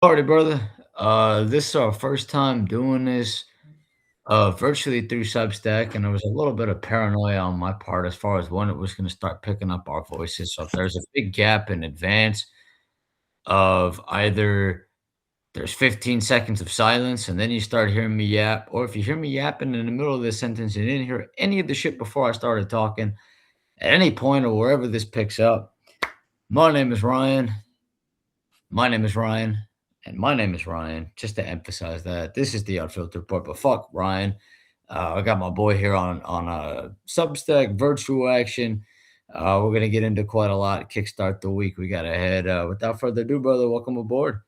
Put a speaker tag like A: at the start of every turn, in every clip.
A: Party, brother. This is our first time doing this virtually through Substack, and there was a little bit of paranoia on my part as far as when it was going to start picking up our voices. So if there's a big gap in advance of either there's 15 seconds of silence and then you start hearing me yap, or if you hear me yapping in the middle of the sentence and you didn't hear any of the shit before I started talking, at any point or wherever this picks up, my name is Ryan. My name is Ryan, and my name is Ryan. Just to emphasize that this is the Unfiltered Report, but fuck Ryan. I got my boy here on a Substack virtual action. We're gonna get into quite a lot. Kickstart the week we got ahead. Without further ado, brother, welcome aboard.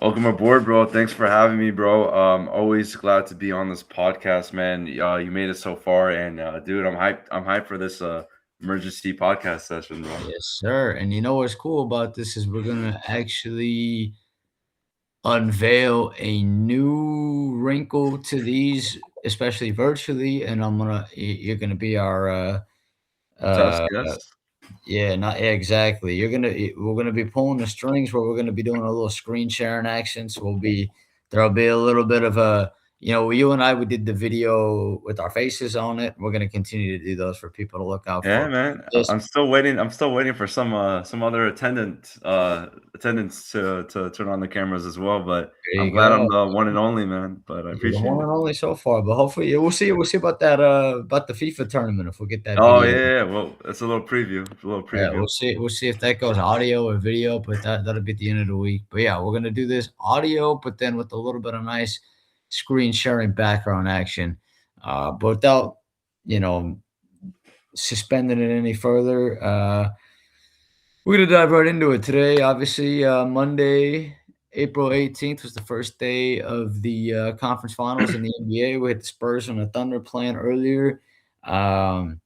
B: Welcome aboard, bro. Thanks for having me, bro. Always glad to be on this podcast, man. You made it so far, and dude, I'm hyped. I'm hyped for this emergency podcast session, bro.
A: Yes, sir. And you know what's cool about this is we're gonna actually unveil a new wrinkle to these, especially virtually. And you're gonna be our
B: Test,
A: uh
B: yes.
A: Yeah, not yeah, exactly. We're gonna be pulling the strings where we're gonna be doing a little screen sharing action. So there'll be a little bit of you and I we did the video with our faces on it. We're gonna continue to do those for people to look out
B: Yeah,
A: for.
B: man.
A: This
B: I'm still waiting. I'm still waiting for some other attendants to turn on the cameras as well. But
A: There
B: I'm
A: you
B: glad I'm
A: go.
B: the one and only, man. But I
A: You're the
B: appreciate
A: one
B: it.
A: and only so far, but hopefully yeah, we'll see about that about the FIFA tournament if we get that
B: Oh
A: video.
B: yeah, yeah. Well, it's a little preview. A little
A: Yeah,
B: preview.
A: we'll see if that goes audio or video, but that'll be at the end of the week. But yeah, we're gonna do this audio, but then with a little bit of nice screen sharing background action. But without you know suspending it any further, we're gonna dive right into it today. Obviously, Monday, April 18th was the first day of the conference finals in the NBA. We had the Spurs and the Thunder playing earlier. Um,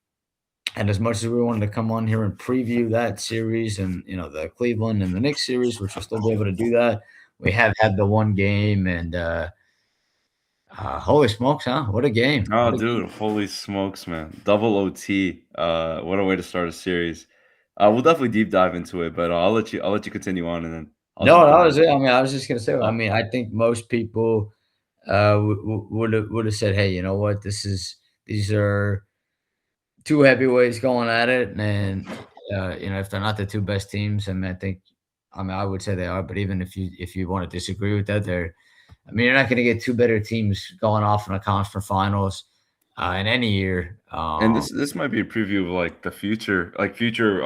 A: and as much as we wanted to come on here and preview that series and the Cleveland and the Knicks series, which we'll still be able to do that, we have had the one game and holy smokes, huh? What a game!
B: Oh,
A: What a game!
B: dude, holy smokes, man. Double OT. What a way to start a series. We'll definitely deep dive into it, but I'll let you continue on and then I'll
A: No,
B: jump
A: that
B: in there.
A: was it. I mean, I was just gonna say. I
B: Oh,
A: mean, I think most people would have said, "Hey, you know what? These are two heavyweights going at it, and if they're not the two best teams, I mean, I would say they are. But even if you want to disagree with that, I mean, you're not going to get two better teams going off in a conference finals in any year.
B: and this might be a preview of like the future, like future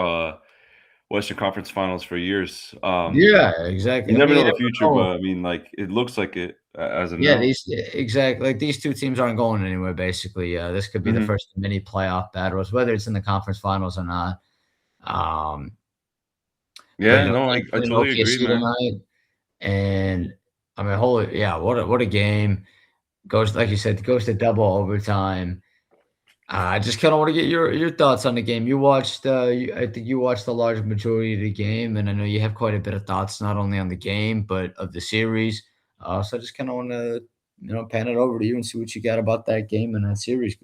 B: Western Conference Finals for years.
A: Yeah, exactly.
B: You
A: I
B: never
A: mean, you
B: know the
A: never
B: future,
A: know.
B: but I mean, like it looks like it as of
A: Yeah,
B: now.
A: exactly like these two teams aren't going anywhere. Basically, this could be the
B: Hmm.
A: first mini playoff battles, whether it's in the conference finals or not. Um, but
B: Yeah, no,
A: Knicks
B: I
A: playing
B: totally agree,
A: OKC
B: man.
A: tonight, and I mean, holy yeah, what a game! Goes like you said, goes to double overtime. I just kind of want to get your thoughts on the game. I think you watched the large majority of the game, and I know you have quite a bit of thoughts not only on the game but of the series. So I just kind of want to pan it over to you and see what you got about that game and that series.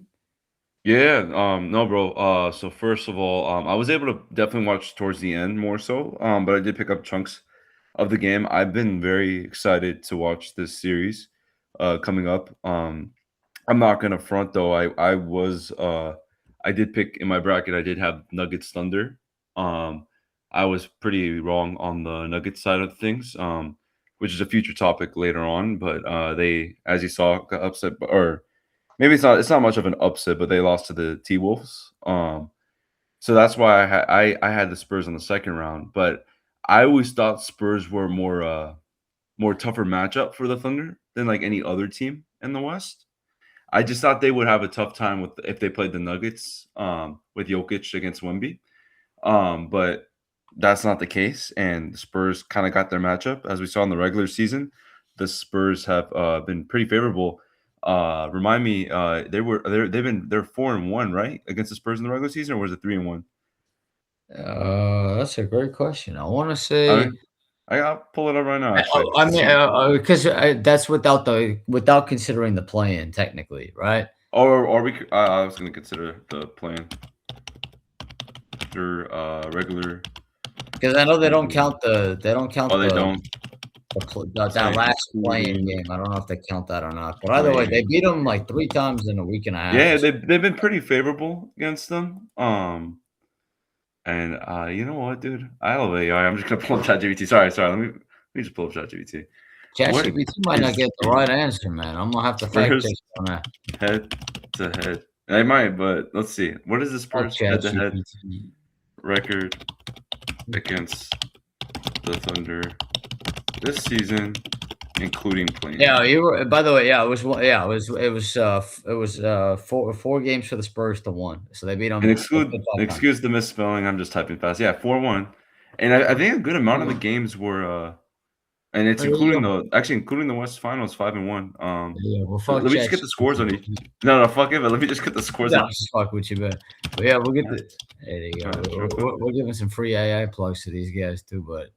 B: Yeah, no, bro. So first of all, I was able to definitely watch towards the end more so, but I did pick up chunks of the game. I've been very excited to watch this series, coming up. I'm not gonna front though. I did pick in my bracket. I did have Nuggets Thunder. Um, I was pretty wrong on the Nuggets side of things, which is a future topic later on. But they, as you saw, got upset, or maybe it's not much of an upset, but they lost to the T Wolves. So that's why I had the Spurs in the second round. But I always thought Spurs were more tougher matchup for the Thunder than like any other team in the West. I just thought they would have a tough time with if they played the Nuggets, with Jokic against Wemby. But that's not the case, and the Spurs kind of got their matchup as we saw in the regular season. The Spurs have been pretty favorable. Remind me, they're 4-1, right, against the Spurs in the regular season, or was it 3-1?
A: That's a great question. I want to
B: I
A: say,
B: mean, I'll pull it up right now. Actually, I
A: I
B: can
A: mean,
B: see.
A: because that's without considering the play-in technically, right?
B: Or we. I was going to consider the plan after regular
A: Because I know
B: season.
A: they don't count
B: Oh, they
A: the
B: don't.
A: that
B: saying
A: last playing
B: excluding
A: game. I don't know if they count that or not. But either way, they
B: playing.
A: beat them like 3 times in a week and a half or
B: Yeah,
A: something.
B: they've been pretty favorable against them. And, you know what, dude? I love AI. I'm just gonna pull up ChatGPT. Sorry. Let me just pull up ChatGPT. What
A: ChatGPT might not
B: is
A: get the
B: the
A: right answer, man. I'm gonna have to fact check
B: Spurs
A: you on that.
B: head to head? I might, but let's see. What is the
A: Fuck
B: Spurs head to head
A: ChatGPT.
B: record against the Thunder this season, including playing?
A: Yeah, you were by the way, yeah, it was one yeah, it was, 4 games for the Spurs to 1. So they beat
B: And
A: them. They played 5 times.
B: excuse the misspelling. I'm just typing fast. Yeah, 4-1. And I think a good amount of the games were and it's
A: Oh, there you
B: including
A: go.
B: including the West Finals 5-1.
A: Yeah, well, fuck
B: Let me just get the scores on each.
A: ChatGPT.
B: No, fuck it, but let me just get the scores
A: No,
B: on
A: I'm just fucking with you, man. But yeah, we'll get the there you go.
B: real quick.
A: We're giving some free AI plugs to these guys too, but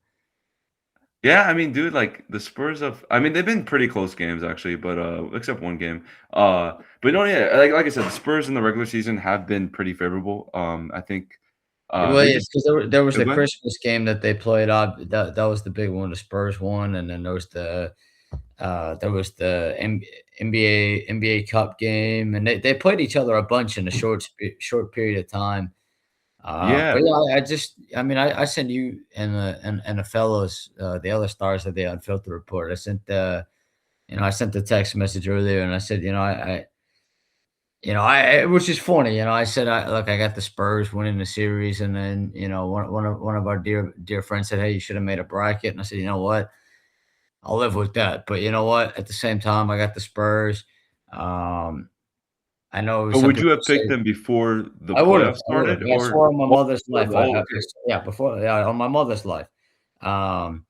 B: Yeah, I mean, dude, like the Spurs have I mean, they've been pretty close games actually, but except one game. But no, yeah, like I said, the Spurs in the regular season have been pretty favorable. I think
A: well,
B: they
A: yeah,
B: just
A: because there was the
B: go ahead.
A: Christmas game that they played off. That was the big one. The Spurs won, and then there was the NBA Cup game, and they played each other a bunch in a short period of time.
B: Yeah.
A: But yeah, I mean, I sent you and the fellows, the other stars of the Unfiltered report. I sent the text message earlier, and I said, which is funny, I said, look, I got the Spurs winning the series, and then one of our dear friends said, hey, you should have made a bracket, and I said, you know what, I'll live with that. But you know what, at the same time, I got the Spurs. Um, I know
B: But
A: some
B: would
A: people
B: you have picked
A: say
B: them before the
A: I
B: playoffs
A: would have.
B: started
A: I
B: or
A: swore on my
B: oh,
A: mother's life.
B: okay.
A: Yeah, before, yeah, on my mother's life. Um,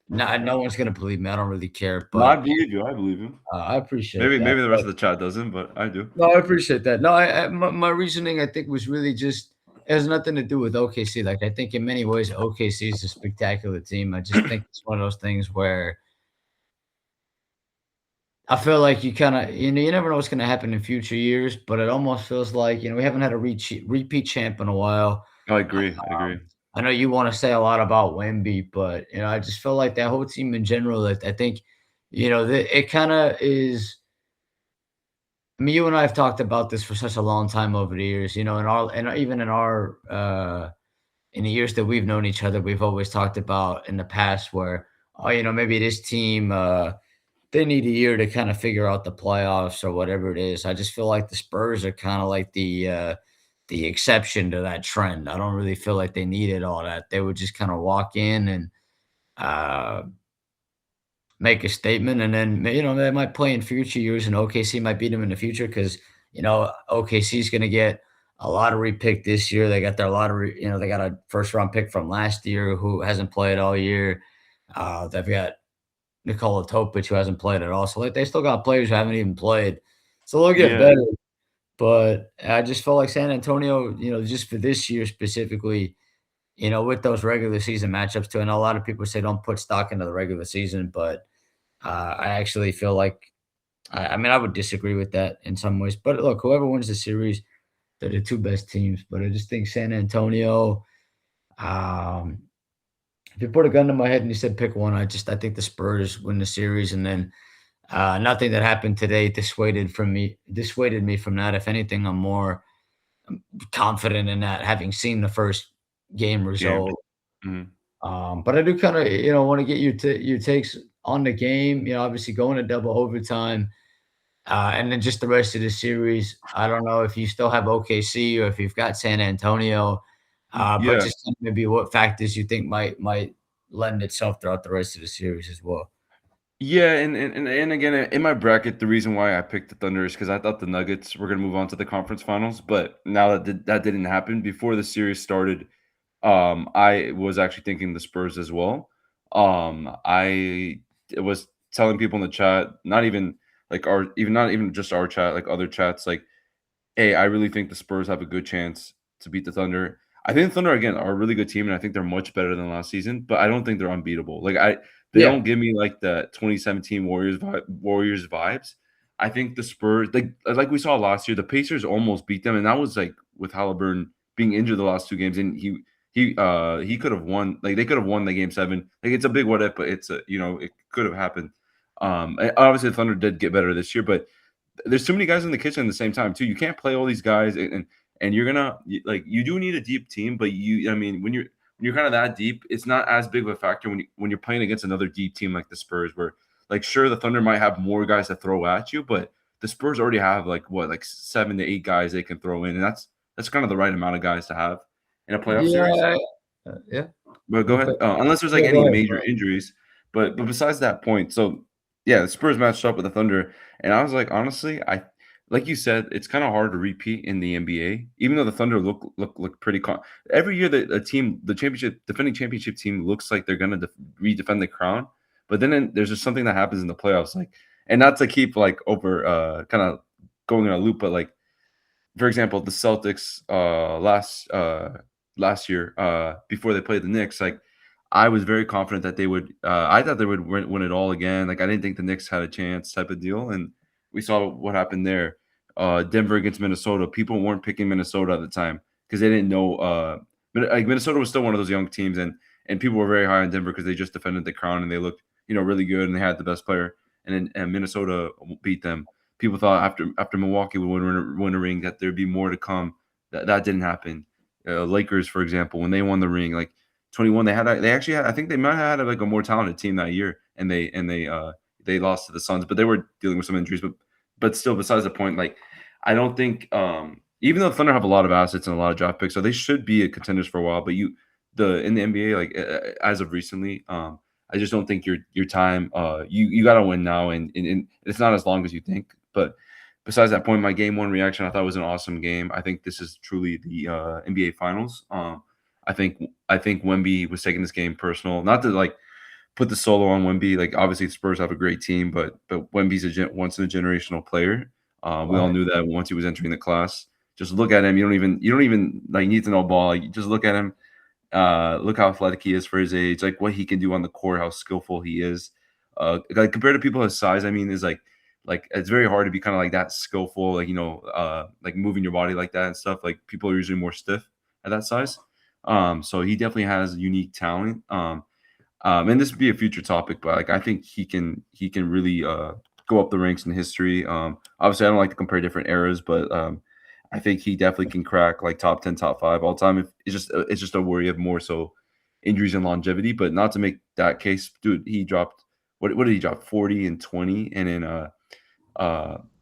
A: no one's gonna believe me. I don't really care,
B: No, I
A: but
B: believe you. I believe you.
A: I appreciate that.
B: Maybe the rest
A: But
B: of the chat doesn't, but I do.
A: no, I appreciate that. No, my reasoning, I think, was really just it has nothing to do with OKC. Like, I think in many ways, OKC is a spectacular team. I just think it's one of those things where I feel like you never know what's going to happen in future years, but it almost feels like we haven't had a repeat champ in a while.
B: I agree. I agree.
A: I know you want to say a lot about Wemby, but I just feel like that whole team in general. I think, it kind of is. I mean, you and I have talked about this for such a long time over the years. And even in the years that we've known each other, we've always talked about in the past where, maybe this team they need a year to kind of figure out the playoffs or whatever it is. I just feel like the Spurs are kind of like the exception to that trend. I don't really feel like they needed all that. They would just kind of walk in and uh, make a statement, and then they might play in future years, and OKC might beat them in the future because OKC is going to get a lottery pick this year. They got their lottery. They got a first round pick from last year who hasn't played all year. They've got Nikola Topic, who hasn't played at all. So, like, they still got players who haven't even played. So they'll get
B: Yeah.
A: better. But I just felt like San Antonio, just for this year specifically, with those regular season matchups too. I know a lot of people say don't put stock into the regular season, but I actually feel like I mean, I would disagree with that in some ways. But look, whoever wins the series, they're the 2 best teams. But I just think San Antonio, um, if you put a gun to my head and you said pick one, I think the Spurs win the series, and then nothing that happened today dissuaded me from that. If anything, I'm more confident in that, having seen the first game
B: Game.
A: result.
B: Mhm.
A: But I do kind of, want to get your takes on the game. Obviously going to double overtime, and then just the rest of the series. I don't know if you still have OKC or if you've got San Antonio, but
B: Yeah.
A: just maybe what factors you think might lend itself throughout the rest of the series as well.
B: Yeah, and again, in my bracket, the reason why I picked the Thunder is because I thought the Nuggets were gonna move on to the conference finals, but now that didn't happen. Before the series started, I was actually thinking the Spurs as well. I was telling people in the chat, not even like not even just our chat, like other chats, like, hey, I really think the Spurs have a good chance to beat the Thunder. I think the Thunder again are a really good team, and I think they're much better than last season. But I don't think they're unbeatable. They
A: Yeah,
B: don't give me like the 2017 Warriors vibes. I think the Spurs, like we saw last year, the Pacers almost beat them, and that was like with Halliburton being injured the last 2 games, and he could have won. Like they could have won the game seven. Like it's a big what if, but it's a it could have happened. And obviously the Thunder did get better this year, but there's too many guys in the kitchen at the same time too. You can't play all these guys, and you're gonna like you do need a deep team, but I mean when you're kind of that deep, it's not as big of a factor when you're playing against another deep team like the Spurs, where like sure the Thunder might have more guys to throw at you, but the Spurs already have like 7 to 8 guys they can throw in, and that's kind of the right amount of guys to have in a playoff series.
A: Yeah, yeah.
B: But go
A: Okay.
B: ahead. Unless there's like
A: Yeah,
B: any
A: go ahead,
B: major
A: bro.
B: injuries, but besides that point, so yeah, the Spurs matched up with the Thunder, and I was like, honestly, I like you said, it's kind of hard to repeat in the NBA, even though the Thunder look pretty. Every year, the team, the championship defending championship team, looks like they're gonna redefend the crown, but then there's just something that happens in the playoffs, like, and not to keep like over kind of going in a loop, but like for example, the Celtics last year before they played the Knicks, like I was very confident that they would. I thought they would win it all again. Like I didn't think the Knicks had a chance, type of deal. And we saw what happened there. Denver against Minnesota. People weren't picking Minnesota at the time because they didn't know. Like Minnesota was still one of those young teams, and people were very high on Denver because they just defended the crown and they looked really good and they had the best player. And Minnesota beat them. People thought after Milwaukee would win a ring that there'd be more to come. That didn't happen. Lakers, for example, when they won the ring, like 21, they actually had, I think they might have had like a more talented team that year, and they lost to the Suns, but they were dealing with some injuries. But still, besides the point, like I don't think even though the Thunder have a lot of assets and a lot of draft picks, so they should be a contenders for a while. But the in the NBA, like as of recently, I just don't think your time. You got to win now, and it's not as long as you think. But besides that point, my game one reaction, I thought was an awesome game. I think this is truly the NBA Finals. I think Wemby was taking this game personal, not to like put the solo on Wemby. Like obviously, the Spurs have a great team, but Wemby's once in a generational player. We all
A: Right.
B: knew that once he was entering the class. Just look at him. You don't even like need to know ball. Like, you just look at him. Look how athletic he is for his age, like what he can do on the court, how skillful he is. Like compared to people his size, I mean, is like it's very hard to be kind of like that skillful, like like moving your body like that and stuff. Like people are usually more stiff at that size. So he definitely has unique talent. And this would be a future topic, but like I think he can really go up the ranks in history. Obviously, I don't like to compare different eras, but I think he definitely can crack like top 10, top five all time. If it's just a worry of more so injuries and longevity, but not to make that case, dude. He dropped what did he drop 40 and 20, and then uh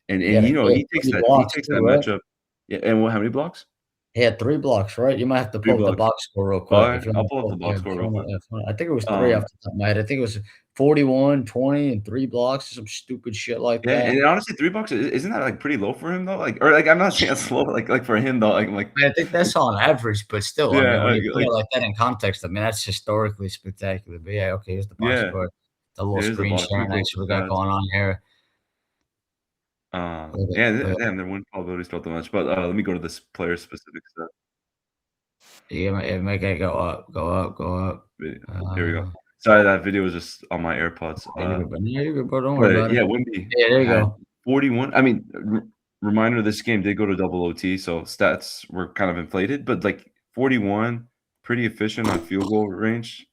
B: and
A: He had
B: he takes
A: 3
B: he
A: blocks
B: takes
A: too,
B: that
A: right?
B: matchup. Yeah, and how many blocks?
A: He had 3 blocks, right? You might have to
B: 3
A: pull up the
B: blocks.
A: box score real
B: All
A: quick
B: right,
A: if you
B: I'll
A: wanna
B: pull up the
A: pull
B: box
A: if
B: score
A: you
B: real
A: wanna
B: quick.
A: if you wanna I think it was 3 off
B: Um,
A: the top of my head. I think it was 41, 20, and 3 blocks or some stupid shit like
B: Yeah,
A: that.
B: and honestly, $3 isn't that, like, pretty low for him, though? Like or, like, I'm not saying it's low, like, for him, though, like
A: I think that's on average, but still, I
B: yeah,
A: mean, when you put
B: like
A: it like that in context, I mean, that's historically spectacular. But yeah, okay, here's the box
B: yeah,
A: score. The little
B: it is a
A: screen
B: box. Let me
A: sharing
B: pull up
A: action
B: the
A: we got
B: stats.
A: going on here.
B: Yeah,
A: But
B: damn, their win probability is still too much, but, let me go to this player specific stuff.
A: yeah, it make it go up, go up, go up.
B: Video. Here we go.
A: Uh,
B: Sorry, that video was just on my AirPods.
A: yeah, you're good, bro. Yeah, you're good, bro. Don't worry
B: But
A: about it.
B: yeah, Wemby
A: Yeah, there you
B: had
A: go.
B: 41. I mean, reminder, this game did go to double OT, so stats were kind of inflated, but like 41, pretty efficient on field goal range.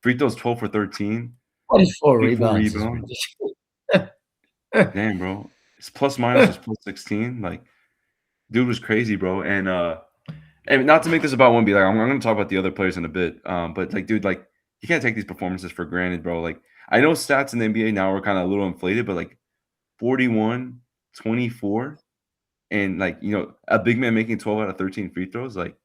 B: Free throws 12 for 13,
A: 24
B: 24
A: rebounds is
B: rebounds.
A: ridiculous.
B: Damn, bro. His plus minus was plus 16. Like, dude was crazy, bro. And not to make this about Wemby, like I'm gonna talk about the other players in a bit. But like, dude, like you can't take these performances for granted, bro. Like, I know stats in the NBA now are kind of a little inflated, but like 41, 24, and like a big man making 12 out of 13 free throws, like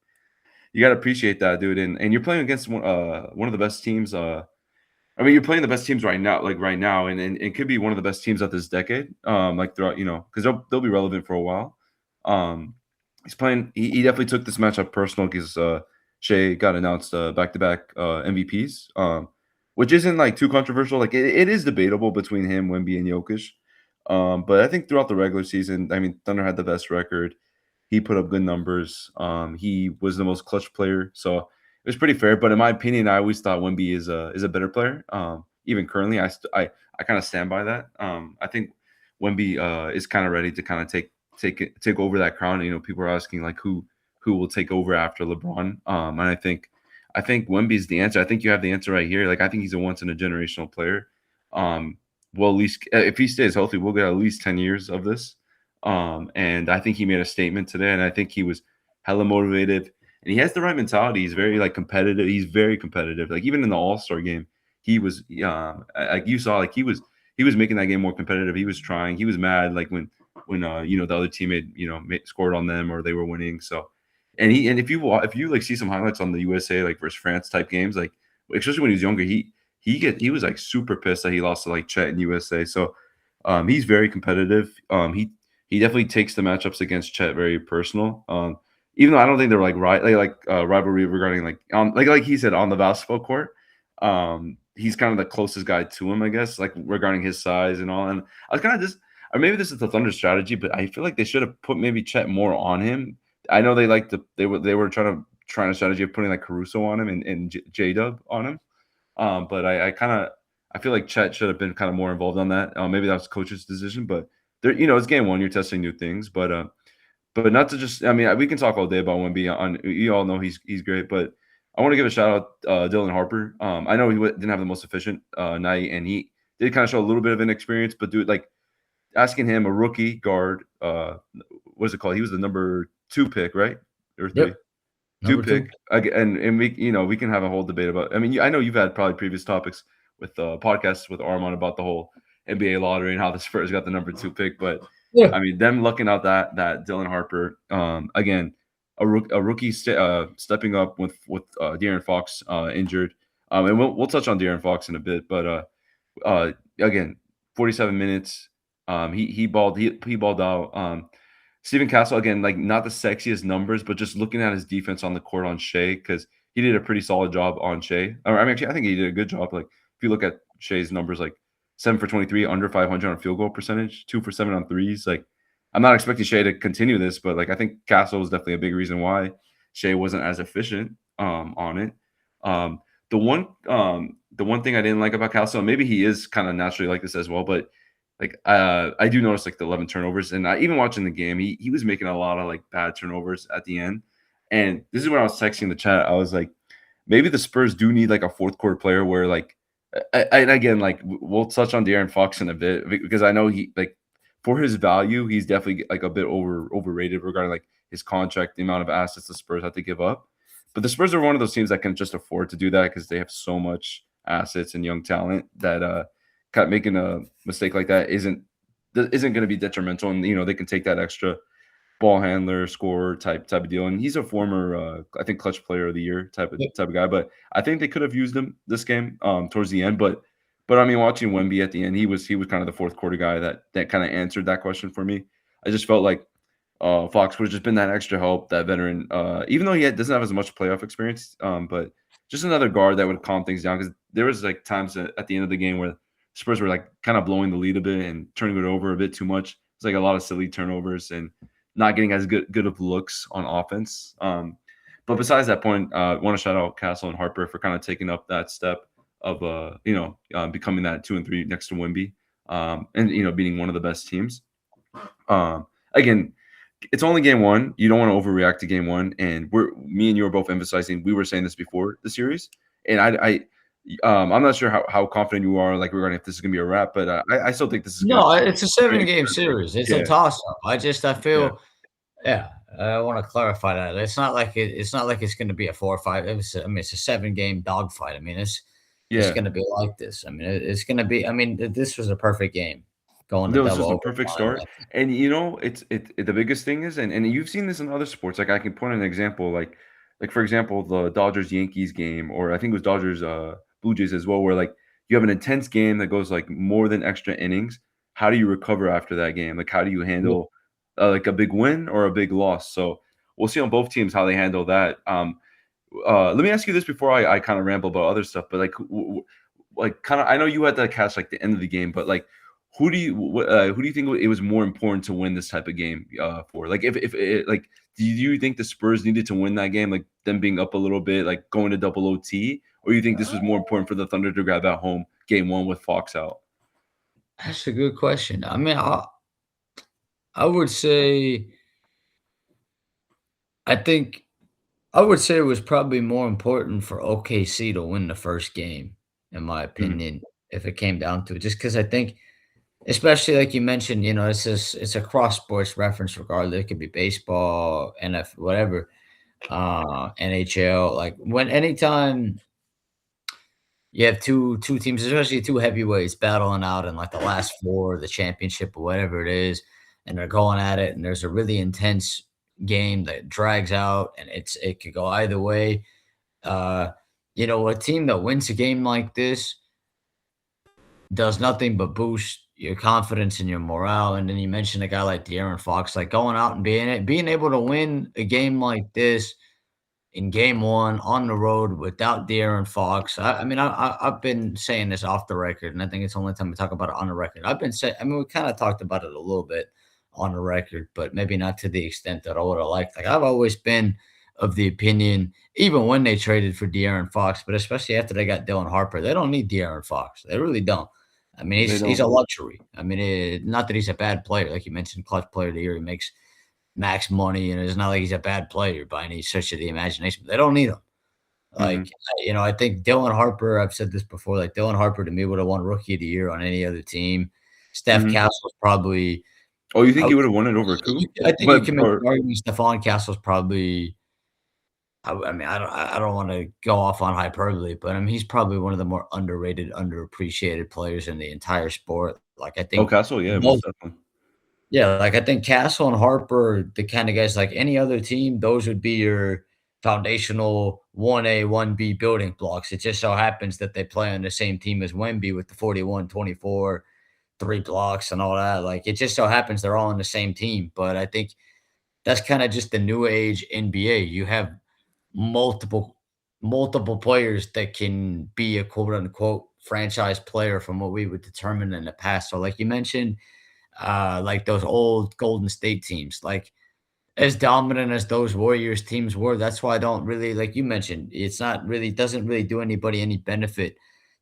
B: you gotta appreciate that, dude. And you're playing against one of the best teams. I mean, you're playing the best teams right now, and it could be one of the best teams of this decade. Like throughout, because they'll be relevant for a while. He's playing. He definitely took this matchup personal because Shea got announced back-to-back MVPs, which isn't like too controversial. Like it is debatable between him, Wemby, and Jokic. But I think throughout the regular season, I mean, Thunder had the best record. He put up good numbers. He was the most clutch player, so it was pretty fair. But in my opinion, I always thought Wemby is a better player. Even currently, I kind of stand by that. I think Wemby is kind of ready to kind of take over that crown. People are asking like who will take over after LeBron. And I think I think Wemby's the answer. I think you have the answer right here. Like I think he's a once in a generational player. Um, well, at least if he stays healthy, we'll get at least 10 years of this. And I think he made a statement today, and I think he was hella motivated, and he has the right mentality. He's very like competitive. He's very competitive. Like even in the All Star game, he was like you saw, like he was making that game more competitive. He was trying. He was mad like when you know the other teammate scored on them or they were winning. So and if you like see some highlights on the USA like versus France type games, like especially when he was younger, he was like super pissed that he lost to like Chet in USA. So he's very competitive. He definitely takes the matchups against Chet very personal. Even though I don't think they're like rivalry regarding like he said on the basketball court. He's kind of the closest guy to him, I guess, like regarding his size and all. And I was kind of just, or maybe this is the Thunder strategy, but I feel like they should have put maybe Chet more on him. I know they like to they were trying a strategy of putting like Caruso on him and J Dub on him. But I kind of I feel like Chet should have been kind of more involved on that. Maybe that was coach's decision, but there, it's game one. You're testing new things, but not to just. I mean, we can talk all day about Wemby. You all know he's great, but I want to give a shout out Dylan Harper. I know he didn't have the most efficient night, and he did kind of show a little bit of inexperience. But dude, like asking him a rookie guard, what is it called? He was the number 2 pick, right? Or three?
A: Yep,
B: Two
A: number
B: pick
A: 2.
B: and we can have a whole debate about. I mean, I know you've had probably previous topics with podcasts with Armand about the whole NBA lottery and how the Spurs got the number 2 pick, but
A: Yeah.
B: I mean, them looking out that Dylan Harper, again, a rookie stepping up with De'Aaron Fox injured, and we'll touch on De'Aaron Fox in a bit, but again, 47 minutes, he balled out. Steven Castle again, like not the sexiest numbers, but just looking at his defense on the court on Shea, because he did a pretty solid job on Shea. Or I mean, actually, I think he did a good job. Like if you look at Shea's numbers, like 7 for 23, under 500 on field goal percentage, 2 for 7 on threes. Like I'm not expecting Shea to continue this, but like I think Castle was definitely a big reason why Shea wasn't as efficient on it. Um, the one thing I didn't like about Castle, and maybe he is kind of naturally like this as well, but like I do notice like the 11 turnovers, and even watching the game, he was making a lot of like bad turnovers at the end. And this is when I was texting the chat. I was like, maybe the Spurs do need like a fourth quarter player where like, and again, like we'll touch on De'Aaron Fox in a bit because I know he like for his value, he's definitely like a bit overrated regarding like his contract, the amount of assets the Spurs have to give up. But the Spurs are one of those teams that can just afford to do that because they have so much assets and young talent that making a mistake like that isn't going to be detrimental, and they can take that extra ball handler, scorer type of deal. And he's a former, I think, clutch player of the year type of guy. But I think they could have used him this game towards the end. But I mean, watching Wemby at the end, he was kind of the fourth quarter guy that kind of answered that question for me. I just felt like Fox would have just been that extra help, that veteran, even though doesn't have as much playoff experience, but just another guard that would calm things down because there was like times at the end of the game where Spurs were like kind of blowing the lead a bit and turning it over a bit too much. It's like a lot of silly turnovers and not getting as good of looks on offense. But besides that point, I want to shout out Castle and Harper for kind of taking up that step of becoming that 2 and 3 next to Wimby, and beating one of the best teams. Again, it's only game one. You don't want to overreact to game one, and me and you are both emphasizing. We were saying this before the series, and I'm not sure how confident you are, like regarding if this is gonna be a wrap, but I still think this is gonna
A: No,
B: be
A: it's a
B: very
A: 7-game
B: competitive.
A: series. It's a
B: Yeah,
A: toss-up. I
B: yeah,
A: feel yeah, I wanna clarify that. It's not like it's gonna be a 4 or 5. It's a 7-game dogfight. I mean, it's
B: yeah.
A: gonna be like this. I mean, it's gonna be I mean, this was a perfect game going to
B: No, this
A: double
B: was the perfect
A: overtime.
B: start, and the biggest thing is, and you've seen this in other sports. Like I can point an example, like for example, the Dodgers Yankees game, or I think it was Dodgers Blue Jays as well, where like you have an intense game that goes like more than extra innings. How do you recover after that game? Like how do you
A: Yeah.
B: handle like a big win or a big loss? So we'll see on both teams how they handle that. Let me ask you this before I kind of ramble about other stuff, but like kind of I know you had to catch like the end of the game, but like who do you think it was more important to win this type of game for? Like if it, like do you think the Spurs needed to win that game, like them being up a little bit, like going to double OT, or you think this was more important for the Thunder to grab at home game one with Fox out?
A: That's a good question. I mean, I would say I think I would say it was probably more important for OKC to win the first game, in my
B: Mhm,
A: opinion, if it came down to it. Just because I think, especially like you mentioned, it's a cross sports reference regardless. It could be baseball, NF, whatever, NHL. Like when anytime you have two teams, especially two heavyweights battling out in like the last four, the championship or whatever it is, and they're going at it, and there's a really intense game that drags out, and it could go either way. uh, a team that wins a game like this does nothing but boost your confidence and your morale. And then you mentioned a guy like De'Aaron Fox, like going out and being able to win a game like this in game one on the road without De'Aaron Fox. I mean, I've been saying this off the record, and I think it's the only time we talk about it on the record. I've been saying, I mean, we kind of talked about it a little bit on the record, but maybe not to the extent that I would have liked. Like, I've always been of the opinion, even when they traded for De'Aaron Fox, but especially after they got Dylan Harper, they don't need De'Aaron Fox. They really don't. I mean,
B: they
A: he's
B: don't.
A: a luxury. I mean, not that he's a bad player, like you mentioned, clutch player of the year. He makes max money, and it's not like he's a bad player by any stretch of the imagination. But they don't need him. Like,
B: Mhm,
A: I think Dylan Harper. I've said this before. Like Dylan Harper to me would have won Rookie of the Year on any other team. Steph
B: mhm.
A: Castle's probably.
B: Oh, you
A: I,
B: think he
A: would-
B: would've won it over Koo?
A: I think you
B: But
A: can make
B: or
A: the argument Stephon Castle's probably. I mean, I don't want to go off on hyperbole, but I mean, he's probably one of the more underrated, underappreciated players in the entire sport. Like I
B: Oh,
A: think
B: Castle, yeah,
A: both.
B: most definitely.
A: Yeah, like, I think Castle and Harper are the kinda guys like any other team, those would be your foundational 1A, 1B building blocks. It just so happens that they play on the same team as Wemby with the 41, 24, 3 blocks and all that. Like, it just so happens they're all on the same team, but I think that's kinda just the new age NBA. You have multiple multiple players that can be a quote unquote franchise player from what we would determine in the past. So like you mentioned, like those old Golden State teams, like as dominant as those Warriors teams were, that's why I don't really, like you mentioned, it's not really, doesn't really do anybody any benefit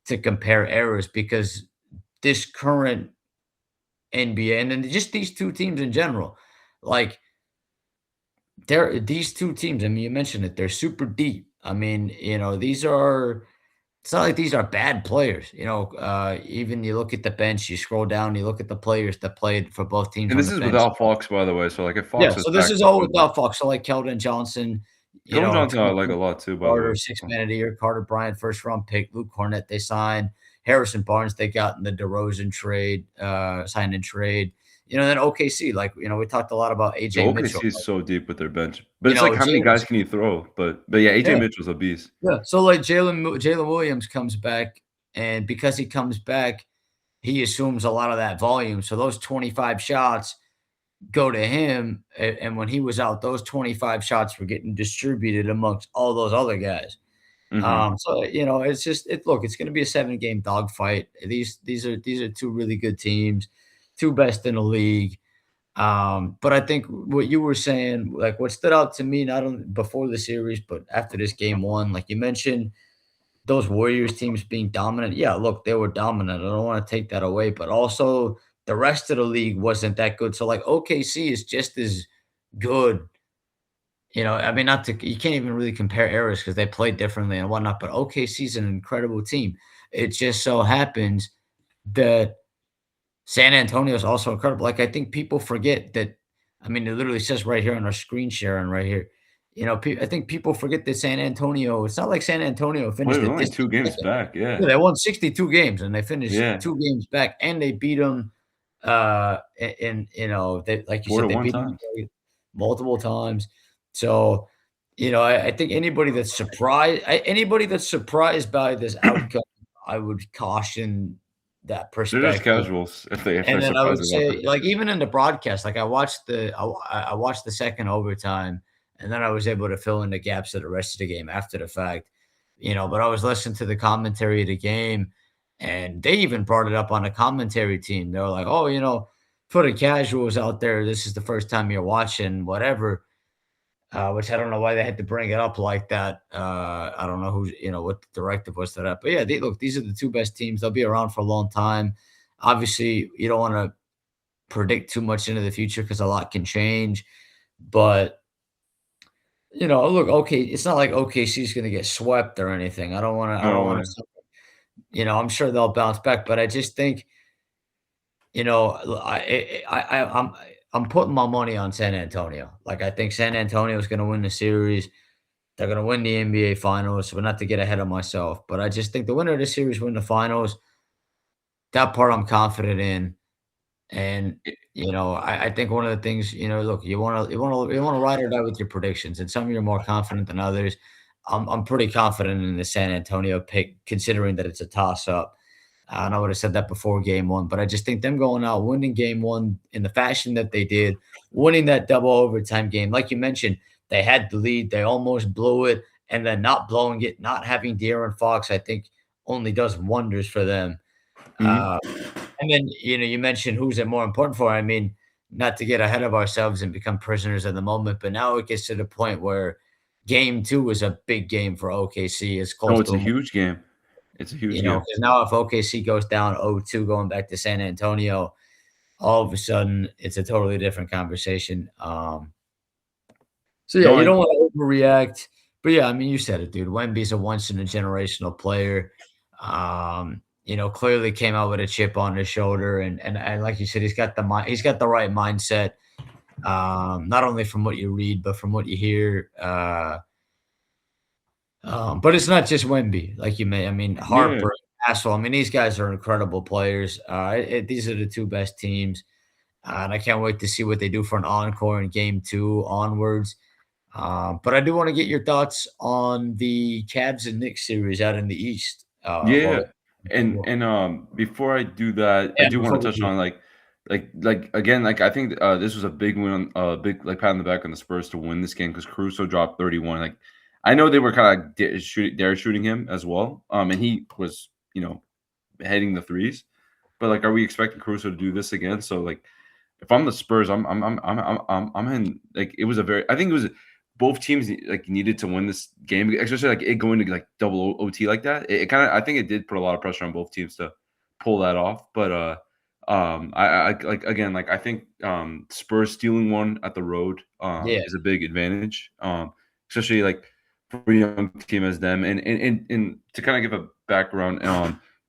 A: to compare eras because this current NBA and then just these two teams in general, like these two teams, I mean, you mentioned it, they're super deep. I mean, these are, it's not like these are bad players. Even you look at the bench, you scroll down, you look at the players that played for both teams
B: And
A: on
B: this
A: the
B: is
A: bench.
B: without Fox, by the way, so, like, if
A: Yeah,
B: Fox was
A: so this
B: back,
A: is
B: this
A: all
B: would be
A: without Fox. So like Keldon Johnson,
B: Keldon Johnson I like a
A: 22
B: lot too, by the way.
A: starter, six man of the year, Carter Bryant, first round pick, Luke Cornett, they signed, Harrison Barnes, they got in the DeRozan trade, sign and trade. Then OKC, like, we talked a lot about AJ Mitchell.
B: OKC is so deep with their bench, but it's like, how many guys
A: Jalen's,
B: can you throw? But yeah, AJ
A: yeah,
B: Mitchell's a beast.
A: yeah. So like Jalen Williams comes back, and because he comes back, he assumes a lot of that volume. So those 25 shots go to him. And when he was out, those 25 shots were getting distributed amongst all those other guys.
B: Mhm.
A: So it's just look, it's gonna be a 7 game dogfight. These are two really good teams, two best in the league. But I think what you were saying, like what stood out to me, not only before the series, but after this game one, like you mentioned, those Warriors teams being dominant. Yeah, look, they were dominant. I don't want to take that away, but also the rest of the league wasn't that good. So like OKC is just as good. I mean, not to you can't even really compare eras because they play differently and whatnot. But OKC is an incredible team. It just so happens that San Antonio is also incredible. Like I think people forget that. I mean, it literally says right here on our screen sharing right here. I think people forget that San Antonio. It's not like San Antonio
B: Well,
A: finished
B: they're
A: a
B: only 2
A: distant
B: games
A: second.
B: back, yeah.
A: Yeah, they won 62 games and they finished
B: Yeah,
A: 2 games back, and they beat them, and, they like you
B: 4
A: said,
B: to
A: they
B: 1
A: beat them
B: times.
A: multiple times. So, I think anybody that's surprised by this outcome, I would caution that
B: They're just
A: perspective.
B: casuals if they're
A: And then I would
B: surprised about
A: say,
B: this.
A: like, even in the broadcast, like, I watched the second overtime, and then I was able to fill in the gaps of the rest of the game after the fact, but I was listening to the commentary of the game, and they even brought it up on the commentary team. They were like, "Oh, for the casuals out there, this is the first time you're watching whatever," which I don't know why they had to bring it up like that. I don't know what the directive was to that. But yeah, look, these are the two best teams. They'll be around for a long time. Obviously, you don't want to predict too much into the future because a lot can change. But look, okay, it's not like OKC is gonna get swept or anything. I don't
B: No
A: wanna
B: way.
A: I'm sure they'll bounce back, but I just think, I'm putting my money on San Antonio. Like, I think San Antonio is gonna win the series. They're gonna win the NBA finals, but not to get ahead of myself, but I just think the winner of the series win the finals. That part I'm confident in. And,
B: It
A: I think one of the things, look, you wanna ride or die with your predictions, and some you're more confident than others. I'm pretty confident in the San Antonio pick, considering that it's a toss-up. And I would have said that before game one, but I just think them going out, winning game one in the fashion that they did, winning that double overtime game, like you mentioned, they had the lead, they almost blew it, and then not blowing it, not having De'Aaron Fox, I think only does wonders for them.
B: mhm.
A: Uh, and then, you mentioned who's it more important for. I mean, not to get ahead of ourselves and become prisoners of the moment, but now it gets to the point where game two is a big game for OKC. It's
B: No,
A: close
B: it's
A: to
B: a
A: a
B: huge game. It's a huge game.
A: because now if OKC goes down 0-2 going back to San Antonio, all of a sudden it's a totally different conversation. So yeah,
B: No,
A: you
B: and
A: don't want to overreact. But yeah, I mean, you said it, dude. Wemby's a once in a generational player. Clearly came out with a chip on his shoulder, and like you said, he's got the right mindset. Not only from what you read, but from what you hear. But it's not just Wemby, like I mean,
B: yeah.
A: Harper, Hassel. I mean, these guys are incredible players. These are the two best teams, and I can't wait to see what they do for an encore in game two onwards. But I do want to get your thoughts on the Cavs and Knicks series out in the East.
B: Yeah, before I do that, I
A: Yeah,
B: do wanna
A: before we
B: touch
A: do,
B: on, again, I think, this was a big win, big, like, pat on the back on the Spurs to win this game because Caruso dropped 31, like, I know they were kinda dare shooting him as well, and he was, hitting the threes, but, like, are we expecting Caruso to do this again? So, like, if I'm the Spurs, I'm in like it was a very I think it was both teams like needed to win this game, especially like it going to like double OT like that. It kind of I think it did put a lot of pressure on both teams to pull that off. But I like again like I think Spurs stealing one at the road
A: yeah,
B: is a big advantage. Especially like for a young team as them, and to kind of give a background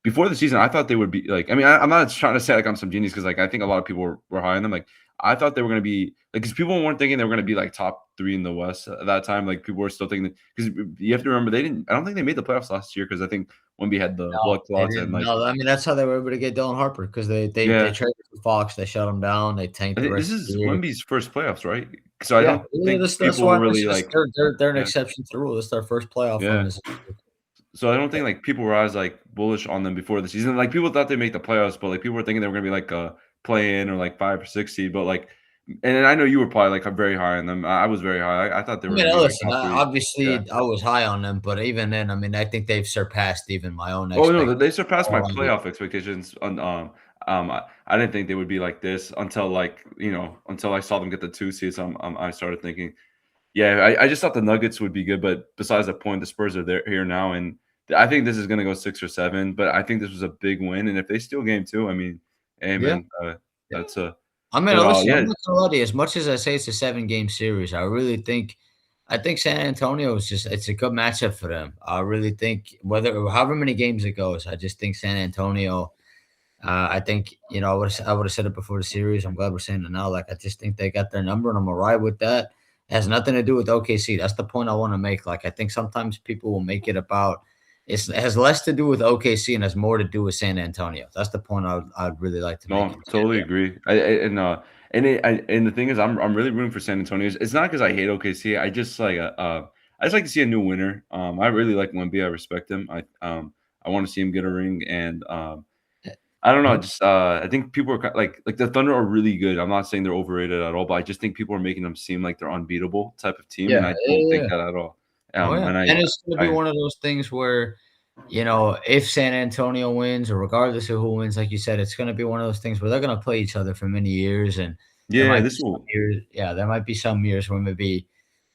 B: before the season, I thought they would be like. I mean, I'm not trying to say like I'm some genius because like I think a lot of people were high on them. Like I thought they were going to be like because people weren't thinking they were going to be like top three in the West at that time. Like people were still thinking because you have to remember they didn't. I don't think they made the playoffs last year because I think Wemby had the
A: no,
B: blood
A: they
B: clots and
A: didn't.
B: like
A: No, I mean that's how they were able to get Dylan Harper because they
B: yeah.
A: traded for Fox, they shut him down, they tanked
B: I
A: the
B: think this
A: rest of the
B: is
A: year.
B: Wemby's first playoffs, right? So I
A: Yeah,
B: don't
A: yeah,
B: think
A: that's
B: people
A: why
B: were
A: I
B: really
A: mentioned this.
B: like
A: They're an
B: yeah
A: exception to the rule. This is their first playoff win
B: yeah.
A: this year.
B: So I don't think like people were as like bullish on them before the season. Like people thought they'd make the playoffs, but like people were thinking they were gonna be like a play in or like 5 or 6 seed. But like, and then I know you were probably like very high on them. I was very high. I thought they
A: I
B: were
A: mean,
B: gonna be like
A: listen,
B: top three. Yeah.
A: obviously, I was high on them, but even then, I mean, I think they've surpassed even my own
B: Oh no,
A: expectations.
B: they surpassed my
A: All I
B: playoff expectations. On I didn't think they would be like this until like until I saw them get the 2 seeds. I started thinking yeah, I just thought the Nuggets would be good, but besides the point, the Spurs are there here now, and I think this is gonna go 6 or 7, but I think this was a big win, and if they steal game 2, I mean, hey,
A: Yeah,
B: man,
A: yeah.
B: that's a
A: I mean,
B: but,
A: listen, I'm
B: yeah,
A: not gonna lie to you, as much as I say it's a seven-game series, I think San Antonio is just it's a good matchup for them. I really think however many games it goes, I just think San Antonio, I think, I would have said it before the series. I'm glad we're saying it now. Like, I just think they got their number, and I'm gonna ride with that. It has nothing to do with OKC. That's the point I want to make. Like, I think sometimes people will make it about it has less to do with OKC and has more to do with San Antonio. That's the point I'd really like to make
B: no,
A: in the end.
B: totally
A: Yeah.
B: agree. And the thing is, I'm really rooting for San Antonio. It's not because I hate OKC. I just like to see a new winner. I really like Wemby. I respect him. I want to see him get a ring, and I don't know,
A: Yeah.
B: just, I think people are like the Thunder are really good. I'm not saying they're overrated at all, but I just think people are making them seem like they're unbeatable type of team,
A: Yeah.
B: and I
A: Yeah.
B: don't think
A: Yeah.
B: that at all.
A: Oh, yeah.
B: And
A: And it's gonna be
B: I
A: one of those things where, if San Antonio wins or regardless of who wins, like you said, it's gonna be one of those things where they're gonna play each other for many years, and there
B: yeah,
A: might be
B: this
A: some
B: will
A: years yeah, there might be some years where maybe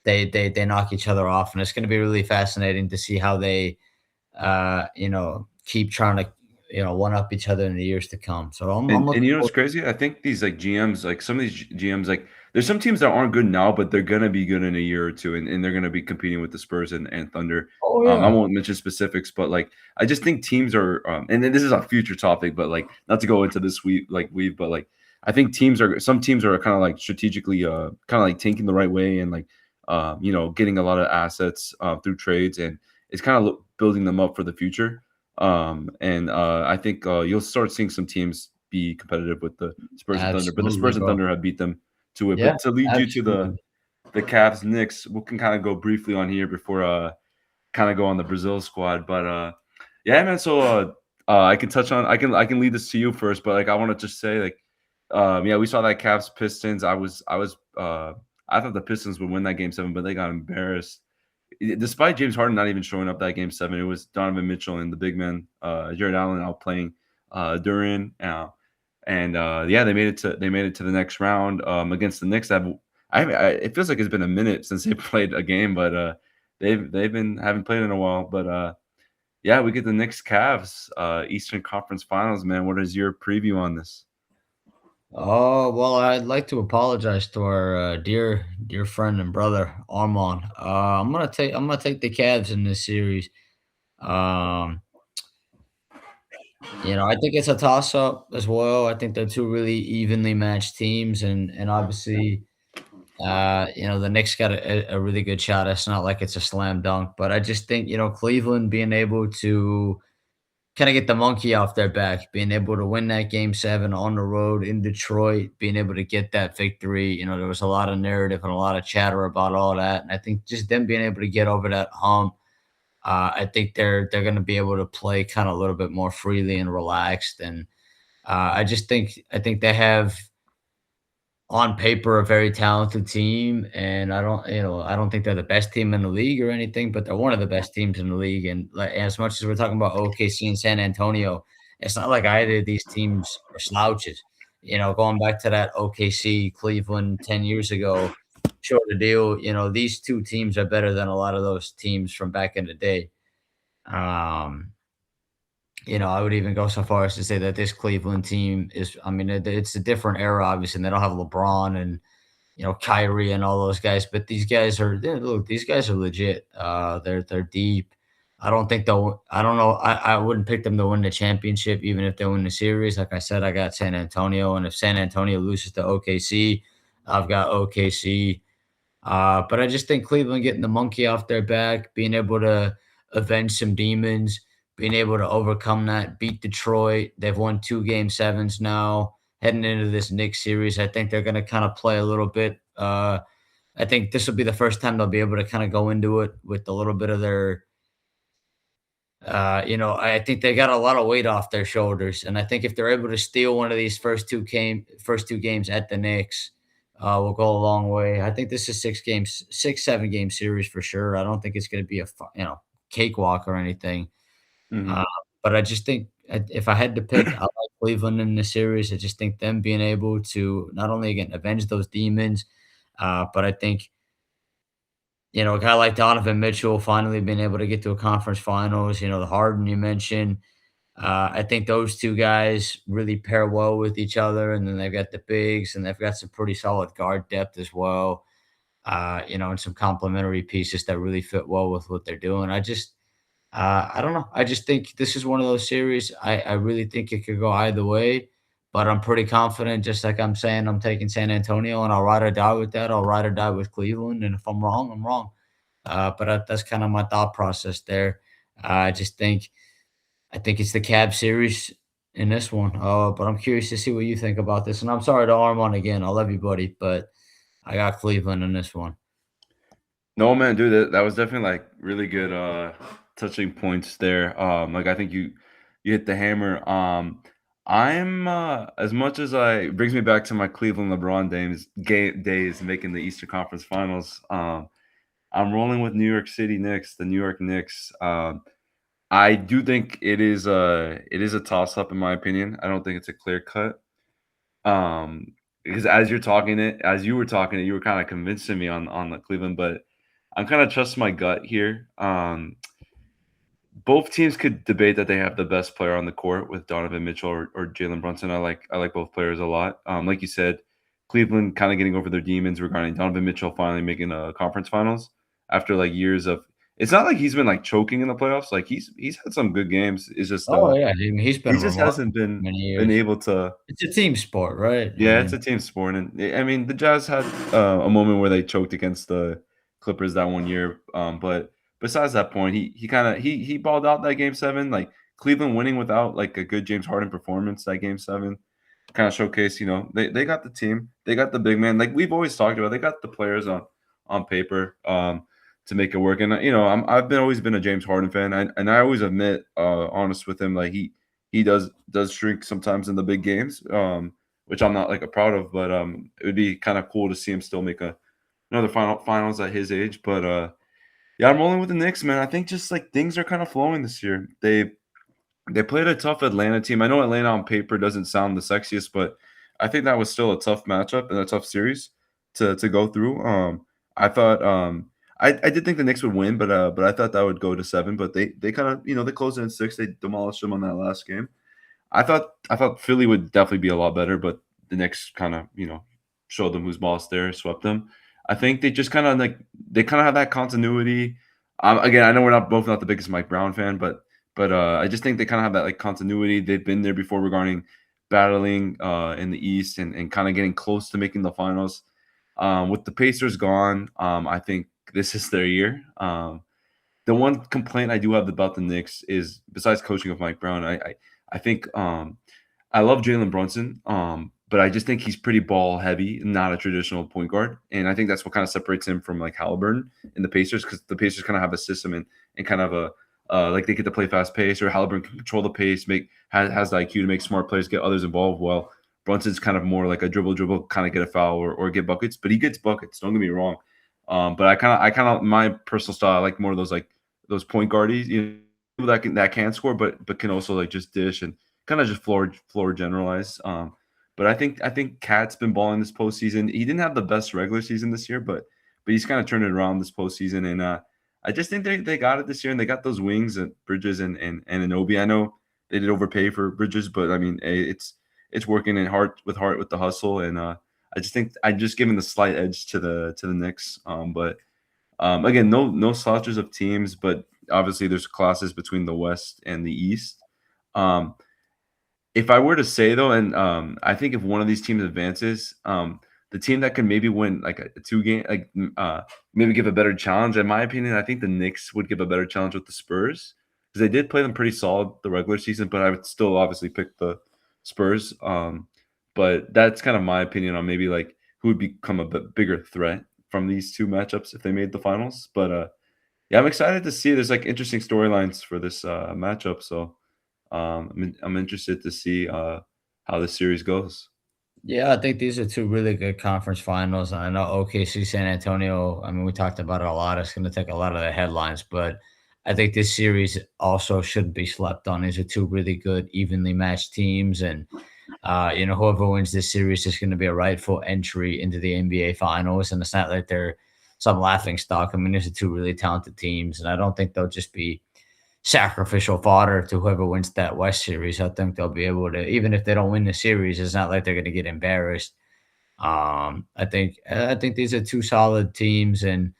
A: they knock each other off, and it's gonna be really fascinating to see how they, keep trying to, one up each other in the years to come. So I'm
B: and
A: looking
B: you know what's
A: forward.
B: crazy? I think these, like, GMs, like, some of these GMs, like, there's some teams that aren't good now, but they're gonna be good in a year or two, and they're gonna be competing with the Spurs and Thunder.
A: Oh
B: I
A: yeah.
B: won't mention specifics, but like I just think teams are, and then this is a future topic, but like not to go into this weave, but like I think some teams are kind of like strategically, kind of like tanking the right way and like, getting a lot of assets through trades, and it's kind of building them up for the future. And I think you'll start seeing some teams be competitive with the Spurs and Thunder, but the
A: Absolutely,
B: Spurs and
A: bro.
B: Thunder have beat them to it.
A: Yeah,
B: But to lead you to
A: absolutely.
B: the Cavs Knicks, we can kind of go briefly on here before kind of go on the Brazil squad. But yeah, man. So I can touch on I can lead this to you first, but like I want to just say like yeah, we saw that Cavs Pistons. I thought the Pistons would win that game seven, but they got embarrassed. Despite James Harden not even showing up that game seven, it was Donovan Mitchell and the big man, Jared Allen out playing Duran. And yeah, they made it to the next round against the Knicks. It feels like it's been a minute since they played a game, but they've been haven't played in a while. But yeah, we get the Knicks Cavs Eastern Conference Finals. Man, what is your preview on this?
A: Oh, well, I'd like to apologize to our dear friend and brother Armand. I'm gonna take the Cavs in this series. Um, I think it's a toss up as well. I think they're two really evenly matched teams, and obviously, the Knicks got a really good shot. It's not like it's a slam dunk, but I just think Cleveland being able to kind of get the monkey off their back, being able to win that game seven on the road in Detroit, being able to get that victory. There was a lot of narrative and a lot of chatter about all that. And I think just them being able to get over that hump, I think they're going to be able to play kind of a little bit more freely and relaxed. And I think they have on paper a very talented team, and I don't think they're the best team in the league or anything, but they're one of the best teams in the league. And like, as much as we're talking about OKC and San Antonio, it's not like either of these teams are slouches. Going back to that OKC Cleveland 10 years ago, sure the deal. These two teams are better than a lot of those teams from back in the day. Um, I would even go so far as to say that this Cleveland team is, I mean, it's a different era, obviously, and they don't have LeBron and Kyrie and all those guys. But these guys are look, these guys are legit. They're deep. I don't think they'll. I don't know. I wouldn't pick them to win the championship, even if they win the series. Like I said, I got San Antonio, and if San Antonio loses to OKC, I've got OKC. But I just think Cleveland getting the monkey off their back, being able to avenge some demons, being able to overcome that, beat Detroit. They've won two game sevens now. Heading into this Knicks series, I think they're going to kind of play a little bit. I think this will be the first time they'll be able to kind of go into it with a little bit of their I think they got a lot of weight off their shoulders, and I think if they're able to steal one of these first two games at the Knicks, will go a long way. I think this is 6 games, 6 7 game series for sure. I don't think it's going to be a cakewalk or anything. Uh,
B: Hmm.
A: but I just think if I had to pick, I like Cleveland in the series. I just think them being able to not only again avenge those demons, but I think a guy like Donovan Mitchell finally being able to get to a conference finals. The Harden you mentioned. I think those two guys really pair well with each other, and then they've got the bigs, and they've got some pretty solid guard depth as well. And some complementary pieces that really fit well with what they're doing. I don't know. I just think this is one of those series. I really think it could go either way, but I'm pretty confident. Just like I'm saying, I'm taking San Antonio, and I'll ride or die with that. I'll ride or die with Cleveland, and if I'm wrong, I'm wrong. But that's kind of my thought process there. I just think I think it's the Cab series in this one. But I'm curious to see what you think about this. And I'm sorry to arm on again. I love you, buddy, but I got Cleveland in this one.
B: No, man, dude, that was definitely like really good touching points there. Like I think you hit the hammer. I'm as much as I it brings me back to my Cleveland LeBron days making the Eastern Conference Finals. I'm rolling with New York City Knicks, the New York Knicks. I do think it is a toss up in my opinion. I don't think it's a clear cut. Because as you were talking it, you were kind of convincing me on the Cleveland, but I'm kind of trusting my gut here. Both teams could debate that they have the best player on the court with Donovan Mitchell or Jalen Brunson. I like both players a lot. Like you said, Cleveland kinda getting over their demons regarding Donovan Mitchell finally making a conference finals after, like, years of it's not like he's been, like, choking in the playoffs, like, he's had some good games, it's just,
A: Oh, yeah, I mean, he's
B: he
A: been
B: just
A: remarkable
B: hasn't
A: for many
B: been
A: years.
B: able to
A: It's a team sport, right? I
B: yeah, it's
A: mean,
B: a team sport, and I mean, the Jazz had, a moment where they choked against the Clippers that one year, but besides that point, he kinda he balled out that game 7, like, Cleveland winning without, like, a good James Harden performance that game 7 kinda showcase, they got the team, they got the big man, like we've always talked about, they got the players on paper, to make it work, and, I've been always been a James Harden fan, and I always admit, honest with him, like, he does shrink sometimes in the big games, which I'm not, like, proud of, but, it would be kinda cool to see him still make another finals at his age, but, yeah, I'm rolling with the Knicks, man, I think just, like, things are kinda flowing this year. They played a tough Atlanta team. I know Atlanta on paper doesn't sound the sexiest, but I think that was still a tough matchup and a tough series to go through. I thought I did think the Knicks would win, but I thought that would go to 7, but they kind of they closed it in 6. They demolished them on that last game. I thought Philly would definitely be a lot better, but the Knicks kind of, showed them who's boss there, swept them. I think they just kind of like they kind of have that continuity. Again, I know we're not both not the biggest Mike Brown fan, but I just think they kind of have that like continuity. They've been there before regarding battling in the East and kind of getting close to making the finals. With the Pacers gone, I think this is their year. The one complaint I do have about the Knicks is besides coaching of Mike Brown, I think I love Jalen Brunson, but I just think he's pretty ball heavy, not a traditional point guard, and I think that's what kind of separates him from like Halliburton in the Pacers because the Pacers kind of have a system and kind of a like they get to play fast pace, or Halliburton can control the pace, has the IQ to make smart players get others involved. Well, Brunson's kind of more like a dribble, kind of get a foul or get buckets, but he gets buckets. Don't get me wrong. But I kind of my personal style, I like more of those like those point guardies, that can score, but can also like just dish and kind of just floor generalize. But I think Cat's been balling this postseason. He didn't have the best regular season this year, but he's kind of turned it around this postseason. And I just think they got it this year, and they got those wings and Bridges and Anobi. I know they did overpay for Bridges, but I mean it's working in heart with the hustle, and I just think I just giving the slight edge to the Knicks. But again, no slouches of teams, but obviously there's classes between the West and the East. Um, if I were to say though, and I think if one of these teams advances, the team that can maybe win like a 2 game, like maybe give a better challenge, in my opinion, I think the Knicks would give a better challenge with the Spurs because they did play them pretty solid the regular season, but I would still obviously pick the Spurs. But that's kind of my opinion on maybe like who would become a bit bigger threat from these two matchups if they made the finals. But yeah, I'm excited to see. There's like interesting storylines for this matchup, so I'm interested to see how this series goes.
A: Yeah, I think these are two really good conference finals. I know OKC San Antonio, I mean, we talked about it a lot. It's going to take a lot of the headlines, but I think this series also shouldn't be slept on. These are two really good, evenly matched teams. And, whoever wins this series is going to be a rightful entry into the NBA finals. And it's not like they're some laughing stock. I mean, these are two really talented teams. And I don't think they'll just be sacrificial fodder to whoever wins that West series. I think they'll be able to, even if they don't win the series, it's not like they're going to get embarrassed. I think these are two solid teams, and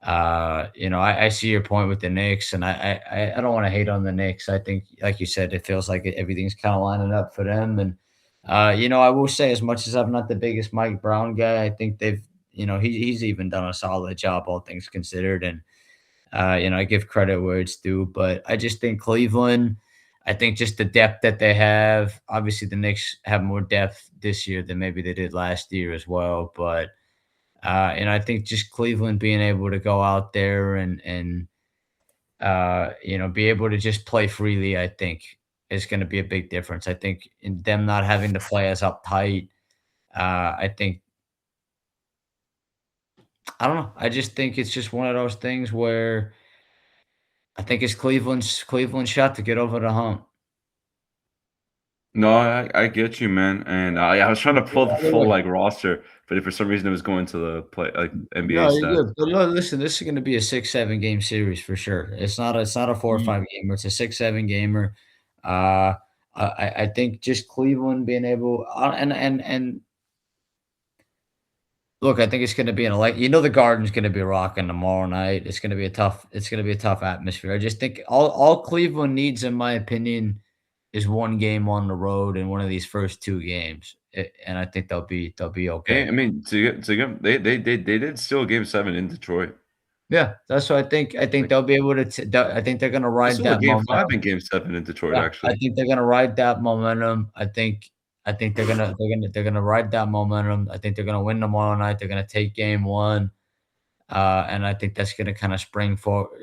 A: I see your point with the Knicks, and I don't want to hate on the Knicks. I think, like you said, it feels like everything's kind of lining up for them, and I will say, as much as I'm not the biggest Mike Brown guy, I think he's even done a solid job, all things considered, and I give credit where it's due, but I just think Cleveland, I think just the depth that they have. Obviously, the Knicks have more depth this year than maybe they did last year as well. But I think just Cleveland being able to go out there and be able to just play freely, I think is going to be a big difference. I think in them not having to play as uptight. I think I don't know. I just think it's just one of those things where I think it's Cleveland's shot to get over the hump.
B: No, I get you, man, and I was trying to pull the
A: By the
B: full
A: way,
B: like roster, but if for some reason it was going to the play like NBA
A: no,
B: stats.
A: you're good. But no, listen, this is gonna be a 6, 7 game series for sure. It's not a 4 or
B: Ye
A: 5 gamer, it's a 6, 7 gamer. I think just Cleveland being able and Look, I think it's gonna be an elect the Garden's gonna be rocking tomorrow night. It's gonna be a tough atmosphere. I just think all Cleveland needs, in my opinion, is 1 game on the road in one of these first 2 games, and I think they'll be okay.
B: I mean, to get they did steal game 7 in Detroit.
A: Yeah, that's what I think. I think
B: Like,
A: they'll be able to I think they're gonna
B: they
A: ride
B: stole a
A: that
B: game 5
A: momentum.
B: in game 7 in Detroit,
A: Yeah, I
B: actually.
A: think they're gonna ride that momentum. I think they're gonna ride that momentum. I think they're gonna win tomorrow night. They're gonna take game 1. And I think that's gonna kinda spring forward,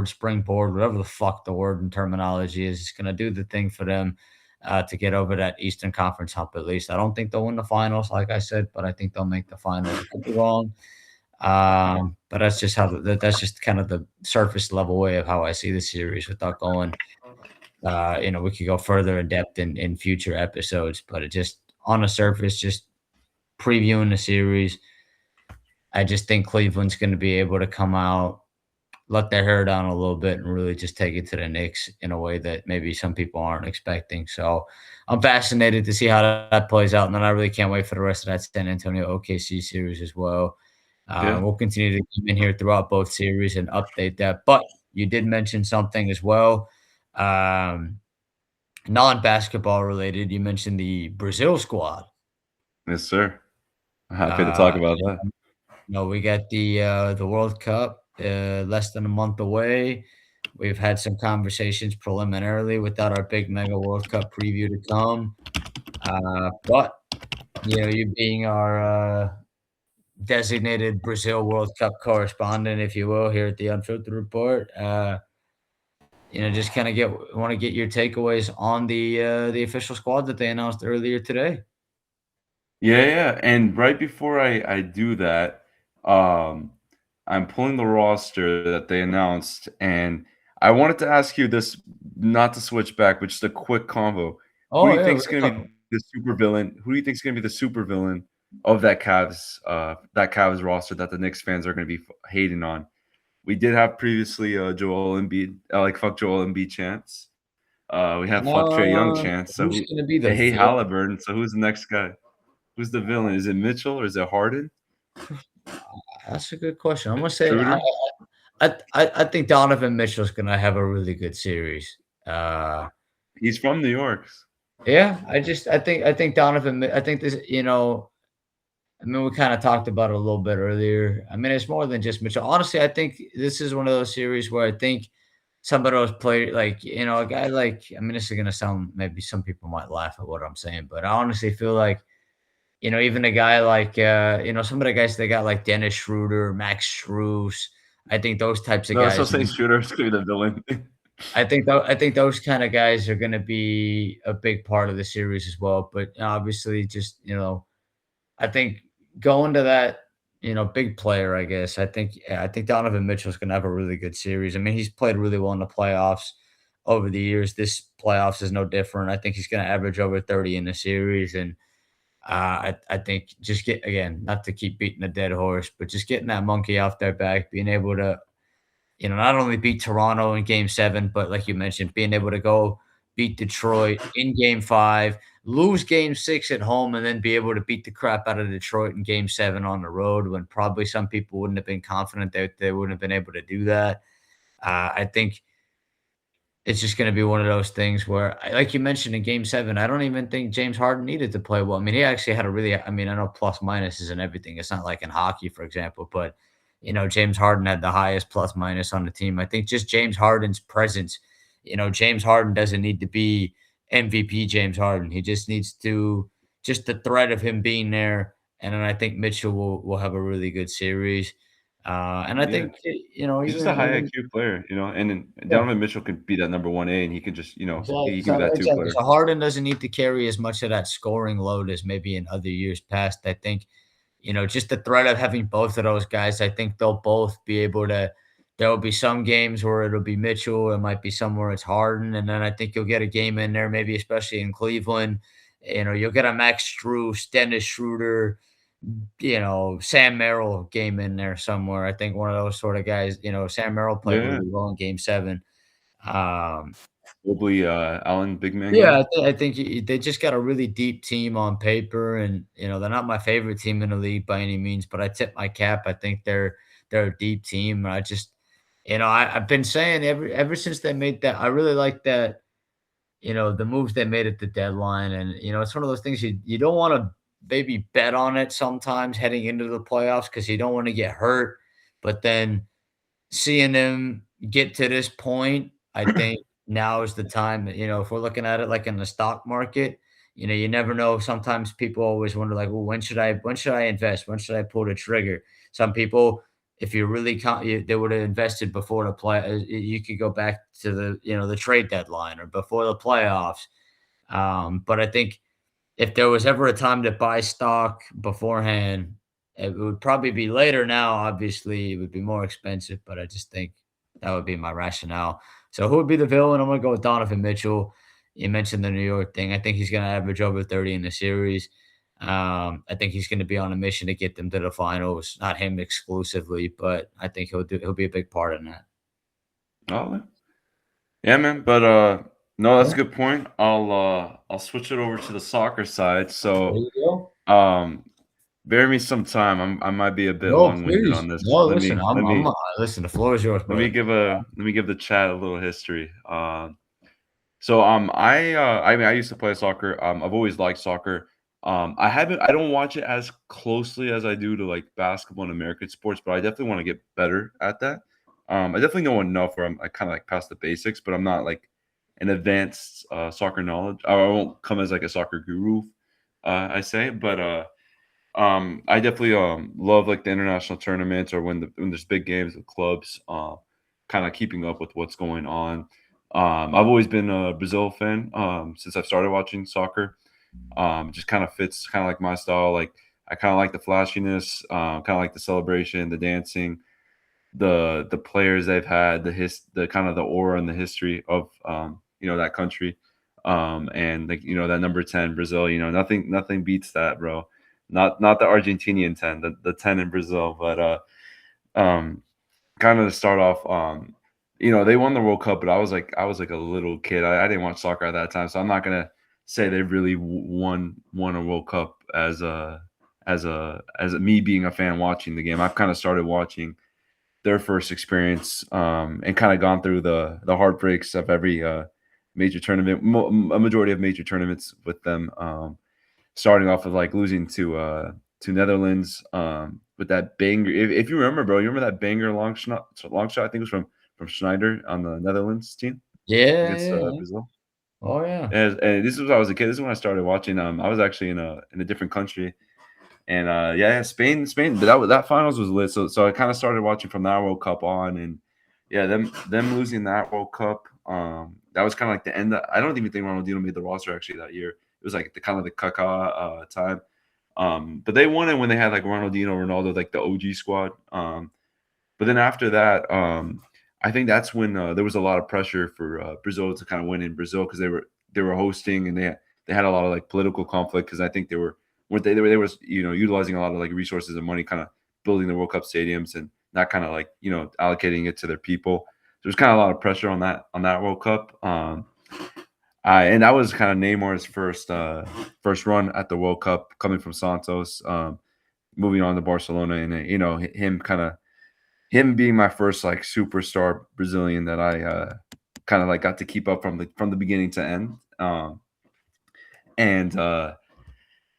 A: springboard, whatever the fuck the word and terminology is. It's gonna do the thing for them, to get over that Eastern Conference hump at least. I don't think they'll win the finals, like I said, but I think they'll make the finals. I could be wrong. But that's just that's just kind of the surface level way of how I see the series without going, we could go further in depth in future episodes, but it just on the surface, just previewing the series, I just think Cleveland's going to be able to come out, let their hair down a little bit, and really just take it to the Knicks in a way that maybe some people aren't expecting. So I'm fascinated to see how that plays out, and then I really can't wait for the rest of that San Antonio OKC series as well.
B: Yeah.
A: We'll continue to keep in here throughout both series and update that. But you did mention something as well, um, non-basketball related. You mentioned the Brazil squad.
B: Yes, sir. I'm happy to talk
A: Uh,
B: about that.
A: No, we got the World Cup, less than a month away. We've had some conversations preliminarily without our big mega World Cup preview to come. But you being our designated Brazil World Cup correspondent, if you will, here at the Unfiltered Report, just kind of want to get your takeaways on the official squad that they announced earlier today.
B: Yeah, yeah, and right before I do that, um, I'm pulling the roster that they announced, and I wanted to ask you this, not to switch back, but just a quick convo. Who do
A: Oh
B: you
A: yeah,
B: think
A: we
B: is
A: can
B: gonna
A: talk.
B: be the supervillain? Who do you think is gonna be the supervillain of that Cavs roster that the Knicks fans are gonna be hating on? We did have previously Joel Embiid, like fuck Joel Embiid chance. We have fuck Trey Young chance. So
A: Who's
B: who?
A: gonna be the
B: They hate
A: villain?
B: Halliburton. So who's the next guy? Who's the villain? Is it Mitchell or is it Harden?
A: That's a good question. I'm gonna say
B: Schroeder?
A: I think Donovan Mitchell's gonna have a really good series. Uh,
B: He's from New York.
A: yeah, I think Donovan. I think this. I mean, we kind of talked about it a little bit earlier. I mean, it's more than just Mitchell. Honestly, I think this is one of those series where I think some of those players, like a guy like. I mean, this is gonna sound maybe some people might laugh at what I'm saying, but I honestly feel like even a guy like, some of the guys they got like Dennis Schroeder, Max Strus. I think those types of
B: No, so
A: guys.
B: saying Schroeder is gonna be the villain.
A: I think those kind of guys are going to be a big part of the series as well. But obviously, just I think going to that big player. I guess I think Donovan Mitchell's going to have a really good series. I mean, he's played really well in the playoffs over the years. This playoffs is no different. I think he's going to average over 30 in the series, and I think just get again, not to keep beating a dead horse, but just getting that monkey off their back, being able to, not only beat Toronto in game 7, but like you mentioned, being able to go beat Detroit in game 5, lose game 6 at home, and then be able to beat the crap out of Detroit in game 7 on the road when probably some people wouldn't have been confident that they wouldn't have been able to do that. I think it's just gonna be one of those things where, like you mentioned in game 7, I don't even think James Harden needed to play well. I mean, he actually had a really I mean, I know plus minuses and everything. It's not like in hockey, for example, but, James Harden had the highest plus minus on the team. I think just James Harden's presence, James Harden doesn't need to be MVP James Harden. He just needs to just the threat of him being there, and then I think Mitchell will have a really good series. And I
B: Yeah.
A: think,
B: He's just a high
A: even
B: IQ player, and then
A: yeah.
B: Donovan Mitchell could be that number 1A, and he could just,
A: Exactly.
B: he can be
A: So
B: that 2
A: exactly.
B: player.
A: So Harden doesn't need to carry as much of that scoring load as maybe in other years past. I think, just the threat of having both of those guys, I think they'll both be able to. There will be some games where it'll be Mitchell. It might be somewhere it's Harden, and then I think you'll get a game in there, maybe especially in Cleveland. You'll get a Max Strus, Dennis Schroeder, Sam Merrill game in there somewhere. I think one of those sort of guys. Sam Merrill played
B: Yeah.
A: really well in Game 7. Um,
B: Mobley, Allen, big man
A: yeah,
B: guy.
A: I think they just got a really deep team on paper, and they're not my favorite team in the league by any means, but I tip my cap. I think they're a deep team. And I just, I've been saying ever since they made that. I really like that. The moves they made at the deadline, and it's one of those things you don't want to maybe bet on it sometimes heading into the playoffs because you don't want to get hurt, but then seeing them get to this point, I think now is the time that, if we're looking at it like in the stock market, you never know. Sometimes people always wonder, like, well, when should I invest? When should I pull the trigger? Some people, if you really they would have invested before the play. You could go back to the trade deadline or before the playoffs. But I think if there was ever a time to buy stock beforehand, it would probably be later now. Obviously, it would be more expensive, but I just think that would be my rationale. So, who would be the villain? I'm going to go with Donovan Mitchell. You mentioned the New York thing. I think he's going to average over 30 in the series. I think he's going to be on a mission to get them to the finals. Not him exclusively, but I think he'll be a big part in that.
B: Oh, yeah, man. But no, that's
A: Yeah,
B: a good point. I'll switch it over to the soccer side.
A: there
B: So
A: you go.
B: um, bear me some time. I might be a bit
A: No,
B: long winded
A: please.
B: on this.
A: No, listen. Listen. The floor is yours, brother.
B: Let me give the chat a little history. I mean, I used to play soccer. I've always liked soccer. I don't watch it as closely as I do to like basketball and American sports, but I definitely want to get better at that. I definitely know enough where I kind of like past the basics, but I'm not like an advanced soccer knowledge. I won't come as like a soccer guru, I say, but I definitely love like the international tournaments or when there's big games with clubs, kind of keeping up with what's going on. I've always been a Brazil fan since I've started watching soccer. It just kind of fits kind of like my style. Like I kind of like the flashiness, kind of like the celebration, the dancing, the players they've had, the kind of the aura and the history of that country. And like that number 10 Brazil, nothing beats that, bro. Not the Argentinian 10, the 10 in Brazil, but um kind of to start off, they won the World Cup, but I was like a little kid. I didn't watch soccer at that time, so I'm not gonna say they really won a World Cup as me being a fan watching the game. I've kind of started watching their first experience, and kind of gone through the heartbreaks of every major tournament, a majority of major tournaments with them. Starting off with like losing to Netherlands, with that banger. If you remember, bro, you remember that banger long shot. I think it was from Schneider on the Netherlands team
A: Yeah,
B: against
A: yeah, yeah.
B: Brazil.
A: Oh yeah.
B: And this was when I was a kid. This is when I started watching. I was actually in a different country, and yeah, Spain. But that finals was lit. So I kind of started watching from that World Cup on, and yeah, them losing that World Cup. That was kind of like the end. I don't even think Ronaldinho made the roster actually that year. It was like the kind of the Kaká time. But they won it when they had like Ronaldinho, Ronaldo, like the OG squad. But then after that, I think that's when there was a lot of pressure for Brazil to kind of win in Brazil because they were hosting and they had a lot of like political conflict because I think they were utilizing a lot of like resources and money, kind of building the World Cup stadiums and not kind of like allocating it to their people. There's kind of a lot of pressure on that World Cup. And that was kind of Neymar's first run at the World Cup, coming from Santos, moving on to Barcelona, and him being my first like superstar Brazilian that I kind of like got to keep up from the beginning to end. And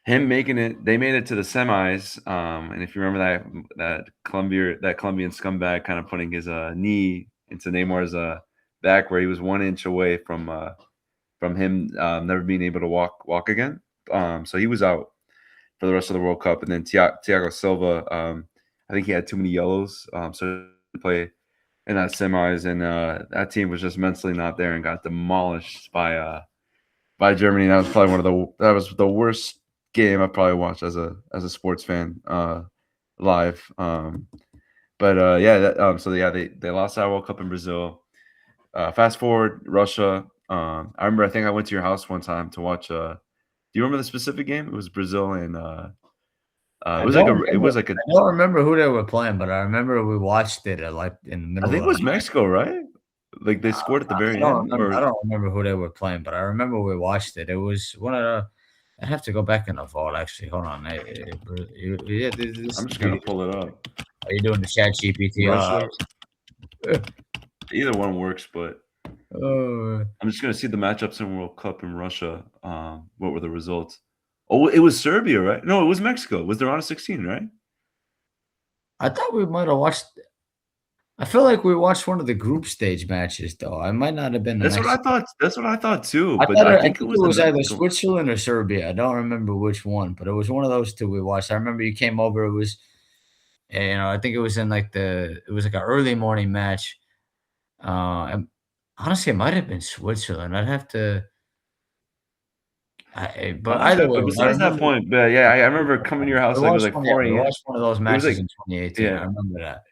B: him making it, they made it to the semis. And if you remember that Colombian scumbag kind of putting his knee into Neymar's back, where he was 1 inch away from him never being able to walk again. So he was out for the rest of the World Cup. And then Thiago Silva, I think he had too many yellows, so he play in that semis, and that team was just mentally not there and got demolished by Germany. That was the worst game I probably watched as a sports fan live. But yeah, so yeah, they lost that World Cup in Brazil. Fast forward, Russia. I remember. I think I went to your house one time to watch. Do you remember the specific game? It was Brazil and
A: I don't
B: it
A: remember
B: was like a.
A: I don't remember who they were playing, but I remember we watched it at, like, in the
B: I
A: middle
B: think it
A: of the
B: was Mexico, right? Like they scored at the
A: I
B: very
A: don't
B: end,
A: remember. I
B: or
A: don't remember who they were playing, but I remember we watched it. It was one of the. I have to go back in the vault. Actually, hold on. Yeah,
B: I'm
A: this
B: just gonna
A: video.
B: pull it up.
A: Are you doing the Chat GPT?
B: Russia, either one works, but
A: Uh,
B: I'm just gonna see the matchups in World Cup in Russia. What were the results? Oh, it was Serbia, right? No, it was Mexico. It was the round of 16, right?
A: I thought we might have watched. I feel like we watched one of the group stage matches, though. I might not have been the
B: That's what I
A: Mexican.
B: thought. That's what I thought too. But I
A: I
B: think it
A: think
B: was
A: it
B: the
A: was either
B: Mexico.
A: Switzerland or Serbia. I don't remember which one, but it was one of those two we watched. I remember you came over. It was, I think it was in like it was like an early morning match. And honestly, it might have been Switzerland. I'd have to. But either way,
B: But
A: I
B: besides that
A: remember
B: point, but yeah, I remember coming to your
A: we
B: house like it was
A: watched
B: like
A: one. Yeah,
B: 4
A: we
B: a.m.
A: watched one of those
B: It was
A: matches
B: like
A: in 2018. I
B: yeah,
A: remember that.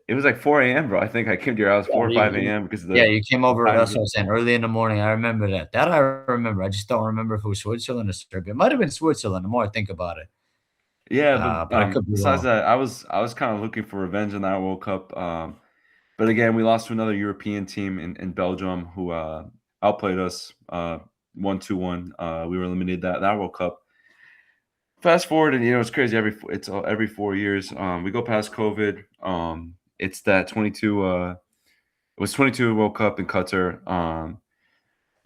B: it was like 4 a.m., bro. I think I came to your house
A: Yeah,
B: 4 or 5 a.m. because of
A: yeah, you came
B: the
A: over.
B: time.
A: That's what I was saying. Early in the morning, I remember that. That I remember. I just don't remember if it was Switzerland or Serbia. It might have been Switzerland. The more I think about it,
B: Yeah,
A: but I could be
B: besides
A: wrong.
B: that, I was kind of looking for revenge in that World Cup. But again, we lost to another European team in Belgium who outplayed us 1-2-1. We were eliminated that World Cup. Fast forward, and it's crazy. Every 4 years. We go past COVID. It's that 22. It was 22 World Cup in Qatar.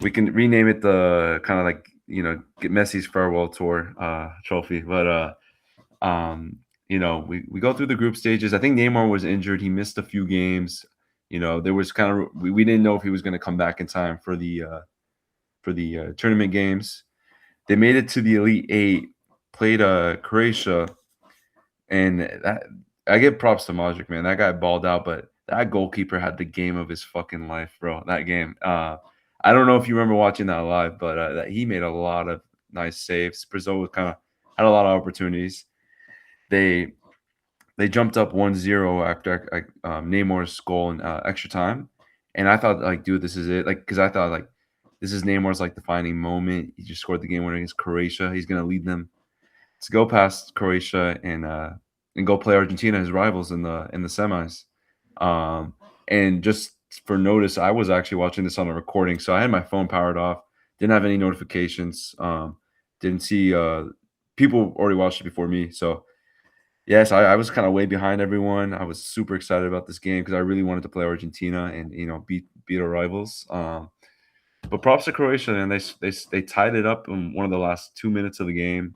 B: We can rename it the kind of like get Messi's farewell tour trophy, but we go through the group stages. I think Neymar was injured. He missed a few games. There was kind of we didn't know if he was going to come back in time for the tournament games. They made it to the Elite Eight, played Croatia, and that I give props to Modric, man. That guy balled out, but that goalkeeper had the game of his fucking life, bro. That game. I don't know if you remember watching that live, but he made a lot of nice saves. Brazil was kind of had a lot of opportunities. They they jumped up 1-0 after Neymar's goal in extra time, and I thought like, dude, this is it. Like, because I thought like this is Neymar's like defining moment. He just scored the game winner against Croatia. He's gonna lead them to go past Croatia and go play Argentina, his rivals in the semis. Um, and just for notice, I was actually watching this on a recording, so I had my phone powered off, didn't have any notifications, didn't see people already watched it before me. So yes, I was kind of way behind everyone. I was super excited about this game because I really wanted to play Argentina and beat our rivals. But props to Croatia, and they tied it up in one of the last 2 minutes of the game,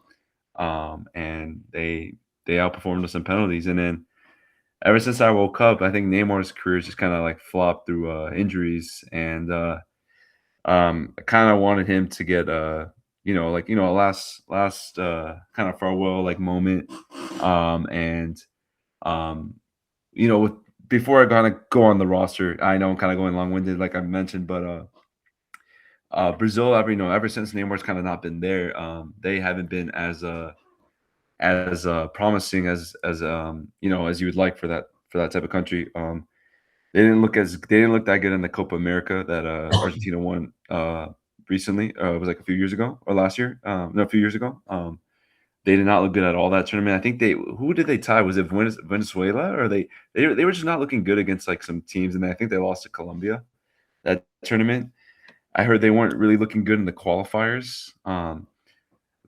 B: and they outperformed us in penalties. And then ever since I woke up, I think Neymar's career just kind of like flopped through injuries, and I kind of wanted him to get a last kind of farewell like moment, and um, with before I kind of go on the roster, I know I'm kind of going long winded, like I mentioned, but Brazil, ever since Neymar's kind of not been there, they haven't been as promising as you would like for that type of country. They didn't look that good in the Copa America that Argentina won recently. It was like a few years ago or last year. No, a few years ago. They did not look good at all that tournament. I think who did they tie? Was it Venezuela or they were just not looking good against like some teams, and I think they lost to Colombia that tournament. I heard they weren't really looking good in the qualifiers.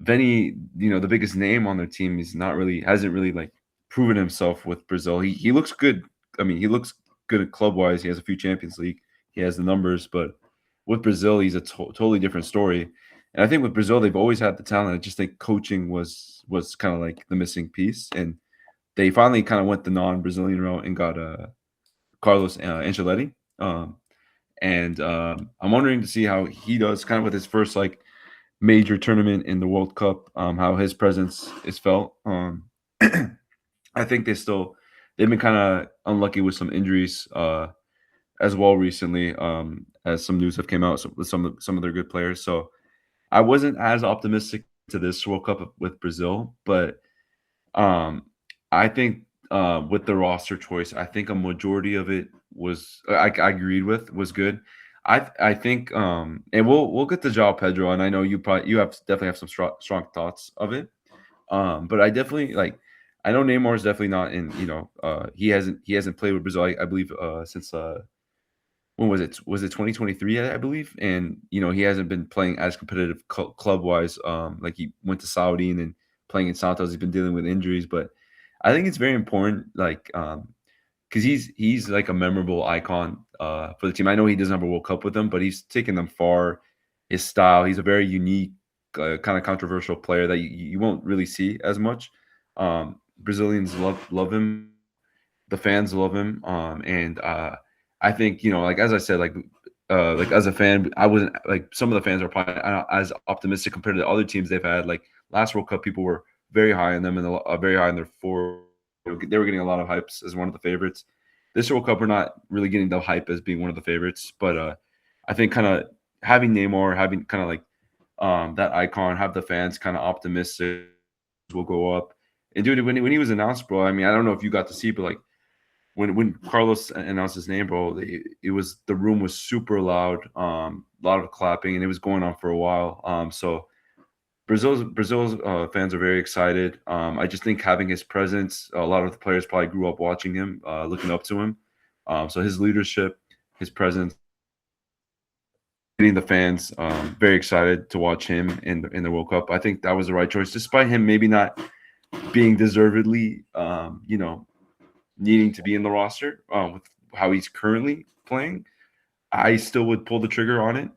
B: Venny, the biggest name on their team, hasn't really like proven himself with Brazil. He looks good. I mean, he looks good at club wise. He has a few Champions League. He has the numbers, but with Brazil, he's a totally different story. And I think with Brazil, they've always had the talent. I just think coaching was kind of like the missing piece, and they finally kind of went the non-Brazilian route and got Carlos Ancelotti. And I'm wondering to see how he does, kind of with his first like major tournament in the World Cup, how his presence is felt. I think they've been kind of unlucky with some injuries as well recently, as some news have came out with some of their good players. So I wasn't as optimistic to this World Cup with Brazil, but um, I think with the roster choice, I think a majority of it I agreed with was good. I think and we'll get to João Pedro, and I know you definitely have some strong thoughts of it. But I definitely like. I know Neymar is definitely not in. He hasn't played with Brazil. I believe since when was it? Was it 2023, I believe? And, he hasn't been playing as competitive club-wise, like, he went to Saudi and then playing in Santos, he's been dealing with injuries, but I think it's very important, like, because he's like a memorable icon, for the team. I know he doesn't have a World Cup with them, but he's taken them far. His style, he's a very unique, kinda controversial player that you won't really see as much. Brazilians love him. The fans love him, and, I think, like, as I said, like, as a fan, I wasn't like, some of the fans are probably not as optimistic compared to the other teams they've had, like, last World Cup, people were very high on them and very high on their forward. They were getting a lot of hypes as one of the favorites. This World Cup, we're not really getting the hype as being one of the favorites, but, I think kinda having Neymar, having kinda, like, that icon, have the fans kinda optimistic will go up. And dude, when he was announced, bro, I mean, I don't know if you got to see, but, like, when Carlos announced his name, bro, it was the room was super loud, a lot of clapping, and it was going on for a while. So Brazil's fans are very excited. I just think having his presence, a lot of the players probably grew up watching him, looking up to him. So his leadership, his presence, getting the fans very excited to watch him in the World Cup. I think that was the right choice, despite him maybe not being deservedly, needing to be in the roster with how he's currently playing. I still would pull the trigger on it.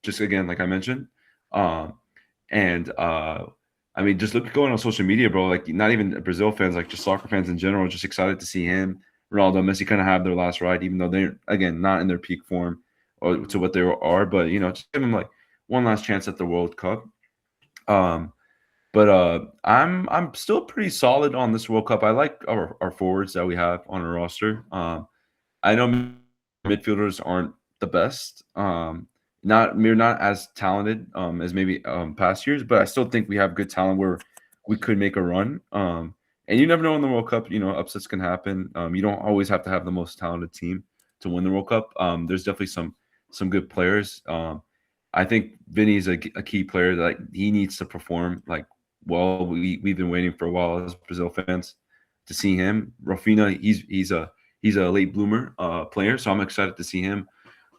B: Just again, like I mentioned. Um, and I mean, just look going on social media, bro. Like not even Brazil fans, like just soccer fans in general, just excited to see him, Ronaldo, Messi kind of have their last ride, even though they're again not in their peak form or to what they are. But just give them like one last chance at the World Cup. Um, but I'm still pretty solid on this World Cup. I like our forwards that we have on our roster. I know midfielders aren't the best. Not we're not as talented as maybe past years, but I still think we have good talent where we could make a run. And you never know in the World Cup, upsets can happen. You don't always have to have the most talented team to win the World Cup. There's definitely some good players. I think Vinny is a key player that he needs to perform like well. We've been waiting for a while as Brazil fans to see him. Rafinha, he's a late bloomer player, so I'm excited to see him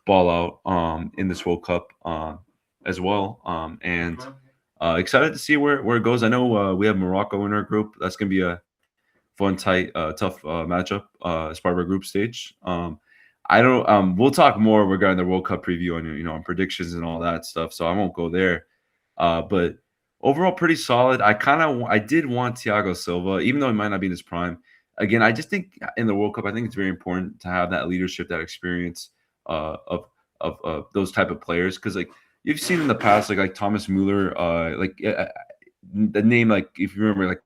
B: ball out in this World Cup as well. And excited to see where it goes. I know we have Morocco in our group. That's gonna be a fun, tight, tough matchup as part of our group stage. I don't. We'll talk more regarding the World Cup preview and on predictions and all that stuff. So I won't go there. But overall, pretty solid. I did want Thiago Silva, even though he might not be in his prime. Again, I just think in the World Cup, I think it's very important to have that leadership, that experience of those type of players. Because like you've seen in the past, like Thomas Mueller, the name like if you remember like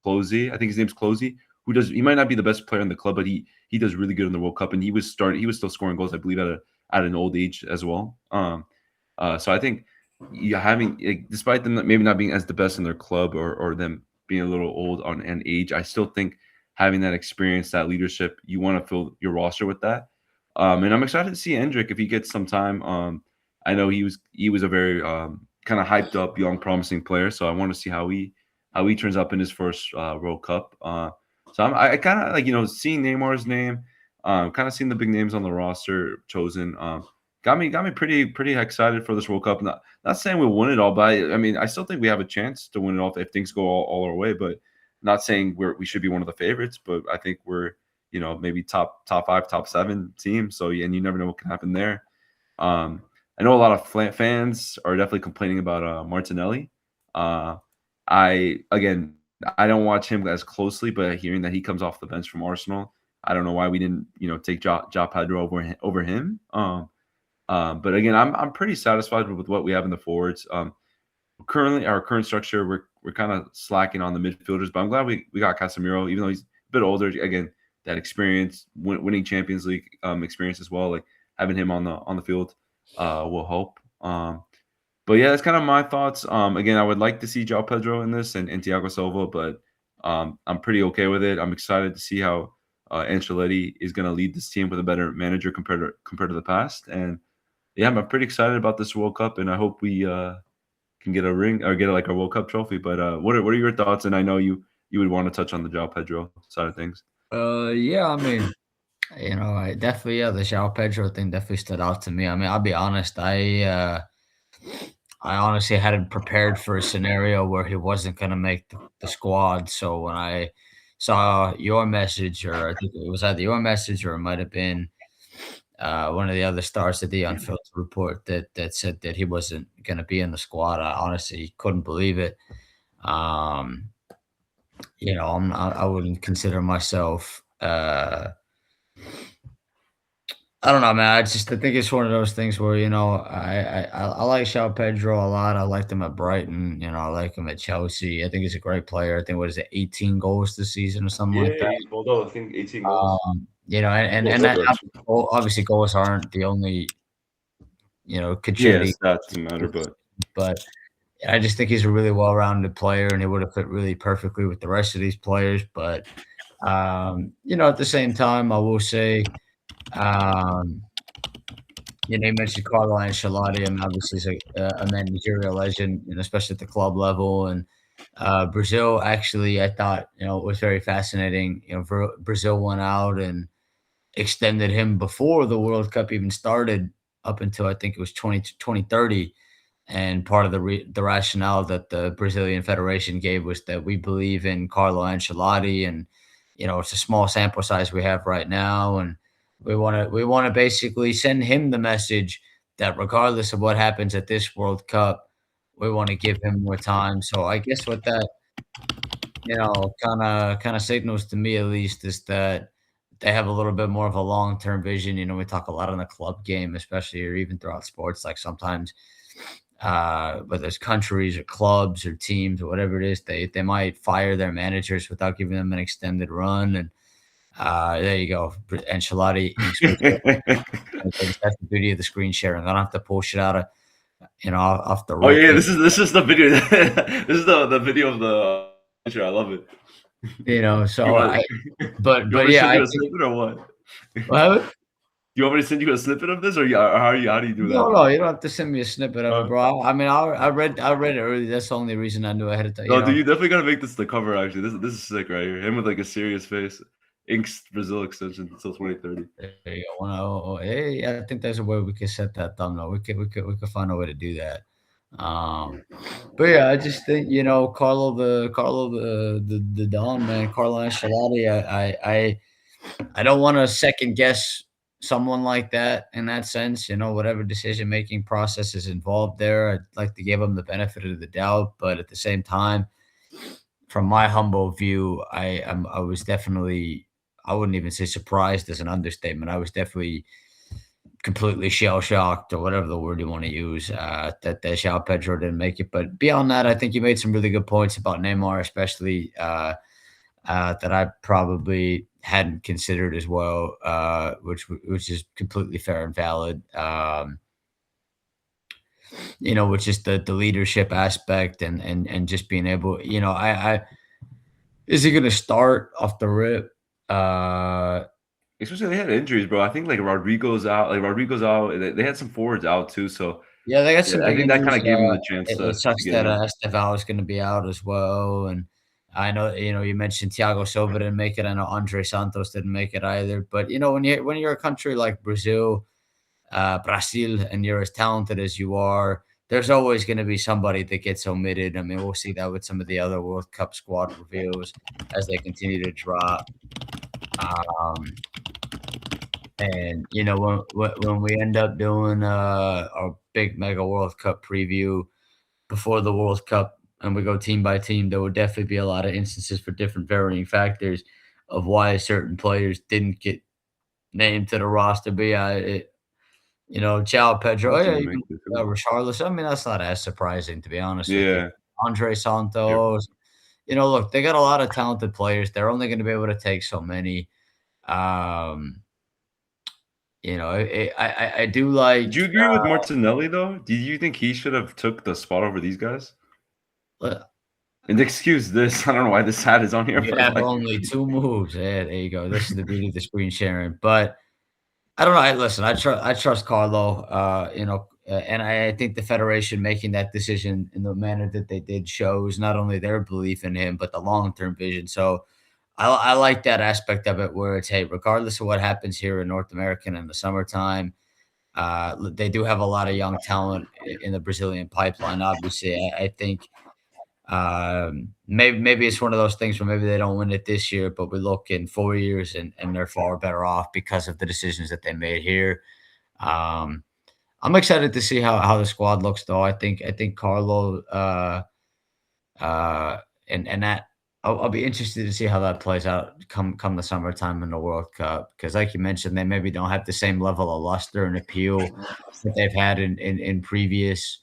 B: Closey, I think his name's Closey, who does he might not be the best player in the club, but he does really good in the World Cup, and he was still scoring goals, I believe, at an old age as well. So I think you having like, despite them maybe not being as the best in their club or them being a little old on an age, I still think having that experience, that leadership, you want to fill your roster with that. And I'm excited to see Endrick if he gets some time. I know he was a very kind of hyped up young promising player, so I want to see how he turns up in his first World Cup. So I kind of like seeing Neymar's name, kind of seeing the big names on the roster chosen. Got me pretty excited for this World Cup. Not saying we'll win it all, but I mean I still think we have a chance to win it all if things go all our way. But not saying we should be one of the favorites, but I think we're maybe top five, top seven team. So and you never know what can happen there. I know a lot of fans are definitely complaining about Martinelli. Uh, I don't watch him as closely, but hearing that he comes off the bench from Arsenal, I don't know why we didn't take Ja Pedro over him. But again, I'm pretty satisfied with what we have in the forwards. Currently, our current structure, we're kind of slacking on the midfielders, but I'm glad we got Casemiro, even though he's a bit older. Again, that experience, winning Champions League experience as well, like having him on the field will help. But yeah, that's kind of my thoughts. Again, I would like to see João Pedro in this and Thiago Silva, but I'm pretty okay with it. I'm excited to see how Ancelotti is going to lead this team with a better manager compared to the past. And yeah, I'm pretty excited about this World Cup, and I hope we can get a ring or get like a World Cup trophy. But what are your thoughts? And I know you would want to touch on the João Pedro side of things.
A: Yeah, I mean, I definitely, yeah, the João Pedro thing definitely stood out to me. I mean, I'll be honest, I honestly hadn't prepared for a scenario where he wasn't gonna make the squad. So when I saw your message, or I think it was either your message or it might have been one of the other stars of the Unfiltered report that said that he wasn't gonna be in the squad, I honestly couldn't believe it. Um, I wouldn't consider myself. I don't know, man. I think it's one of those things where I like João Pedro a lot. I liked him at Brighton. I like him at Chelsea. I think he's a great player. I think what is it, 18 goals this season or something like
B: Yeah,
A: that.
B: he's balled out, I think 18 goals.
A: And
B: Balled up,
A: that
B: actually.
A: obviously goals aren't the only
B: Yeah,
A: contributing,
B: stats to matter, but
A: but I just think he's a really well-rounded player, and he would have fit really perfectly with the rest of these players. But at the same time, I will say. Um, you mentioned Carlo Ancelotti. I mean, obviously, he's a managerial legend, especially at the club level. And Brazil, actually, I thought, it was very fascinating. Brazil went out and extended him before the World Cup even started, up until I think it was 2030. And part of the rationale that the Brazilian Federation gave was that we believe in Carlo Ancelotti, and it's a small sample size we have right now, and we want to basically send him the message that regardless of what happens at this World Cup, we want to give him more time. So I guess what that kind of signals to me, at least, is that they have a little bit more of a long term vision. We talk a lot in the club game, especially, or even throughout sports. Like sometimes, whether it's countries or clubs or teams or whatever it is, they might fire their managers without giving them an extended run. And there you go, Ancelotti in screen sharing. That's the beauty of the screen sharing. I don't have to pull shit out of off the
B: oh
A: rip.
B: yeah, this is the video. This is the video of the picture. I love it. You
A: So
B: want
A: I, but
B: you want
A: but
B: me to
A: yeah,
B: send
A: I
B: you a
A: think.
B: snippet or what?
A: Well,
B: You want me to send you a snippet of this, or how do you do
A: no,
B: that?
A: no, you don't have to send me a snippet of it,
B: Uh,
A: bro. I mean, I read it early. That's the only reason I knew ahead of time.
B: no, dude, you definitely gotta make this the cover. Actually, this is sick right here. Him with like a serious face. Inks Brazil extension until 2030.
A: There you go. Hey, I think there's a way we could set that thumbnail. We could find a way to do that. Um, but yeah, I just think Carlo the Don, man, Carlo Ancelotti. I don't want to second guess someone like that in that sense. Whatever decision making process is involved there, I'd like to give him the benefit of the doubt. But at the same time, from my humble view, I was definitely, I wouldn't even say surprised as an understatement. I was definitely completely shell shocked, or whatever the word you want to use, that João Pedro didn't make it. But beyond that, I think you made some really good points about Neymar, especially that I probably hadn't considered as well, which is completely fair and valid. Which is the leadership aspect, and just being able, I is he going to start off the rip? Uh,
B: Especially they had injuries, bro. I think like Rodrigo's out. Like Rodrigo's out. They had some forwards out too. So
A: Yeah, they got
B: yeah,
A: some
B: I
A: big
B: think that kind
A: injuries.
B: of gave him the chance
A: It
B: to
A: sucks
B: get
A: that
B: in.
A: Estevao is going to be out as well, and I know you mentioned Thiago Silva didn't make it. I know Andre Santos didn't make it either. But when you're a country like Brazil, and you're as talented as you are, there's always going to be somebody that gets omitted. I mean, we'll see that with some of the other World Cup squad reveals as they continue to drop. Um, and when we end up doing our big mega World Cup preview before the World Cup, and we go team by team, there will definitely be a lot of instances for different varying factors of why certain players didn't get named to the roster. But yeah, João Pedro, oh,
B: Chelsea
A: yeah,
B: didn't
A: even
B: make it too.
A: Richarlison. I mean, that's not as surprising, to be honest with you.
B: Yeah.
A: Andre
B: Yep.
A: Santos. Look, they got a lot of talented players. They're only going to be able to take so many. Um, I do
B: Did you
A: like.
B: agree with Martinelli though? Did you think he should have took the spot over these guys?
A: Uh,
B: And excuse this, I don't know why this hat is on here,
A: You
B: but
A: have
B: like,
A: only 2 moves. Yeah, there you go. This is the beauty of the screen sharing. But I don't know. Listen, I trust Carlo, and I think the federation making that decision in the manner that they did shows not only their belief in him, but the long-term vision. So, I like that aspect of it where it's, hey, regardless of what happens here in North America in the summertime, they do have a lot of young talent in the Brazilian pipeline. Obviously, I think maybe it's one of those things where maybe they don't win it this year, but we look in 4 years and they're far better off because of the decisions that they made here. Um, I'm excited to see how the squad looks, though. I think Carlo uh, and that I'll be interested to see how that plays out come the summertime in the World Cup because, like you mentioned, they maybe don't have the same level of luster and appeal that they've had in previous.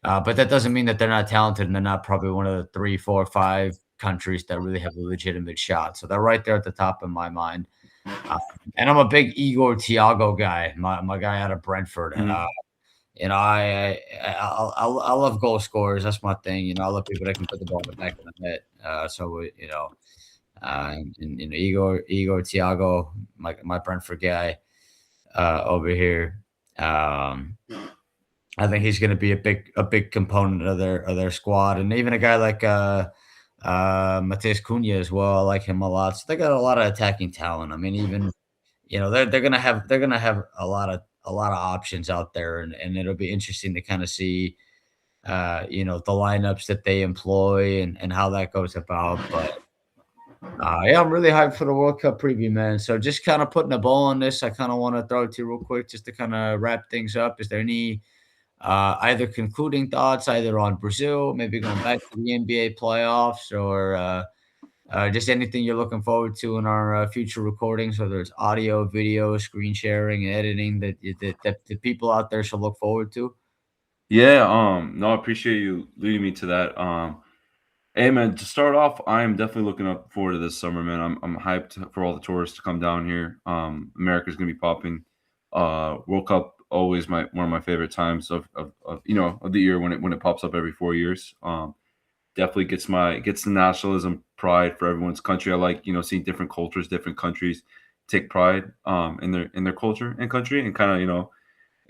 A: But that doesn't mean that they're not talented and they're not probably one of the three, four, five countries that really have a legitimate shot. So they're right there at the top in my mind. Uh, and I'm a big Igor Thiago guy, my guy out of Brentford.
B: Mhm.
A: I love goal scorers. That's my thing. I love people that can put the ball in the back of the net. Igor Thiago, my Brentford guy over here. Um, I think he's going to be a big component of their squad, and even a guy like Mateus Cunha as well. I like him a lot. So they got a lot of attacking talent. I mean, even they're gonna have a lot of options out there, and it'll be interesting to kind of see the lineups that they employ and how that goes about. But yeah, I'm really hyped for the World Cup preview, man. So just kind of putting a bow on this, I kind of want to throw it to you real quick just to kind of wrap things up. Is there any either concluding thoughts, either on Brazil, maybe going back to the NBA playoffs, or just anything you're looking forward to in our future recordings, whether it's audio, video, screen sharing, editing that the people out there should look forward to?
B: Yeah, no, I appreciate you leading me to that. Hey man, to start off, I am definitely looking up forward to this summer, man. I'm hyped for all the tourists to come down here. America's gonna be popping. World Cup always my one of my favorite times of the year when it pops up every 4 years. Definitely gets the nationalism pride for everyone's country. I like seeing different cultures, different countries take pride in their culture and country and kind of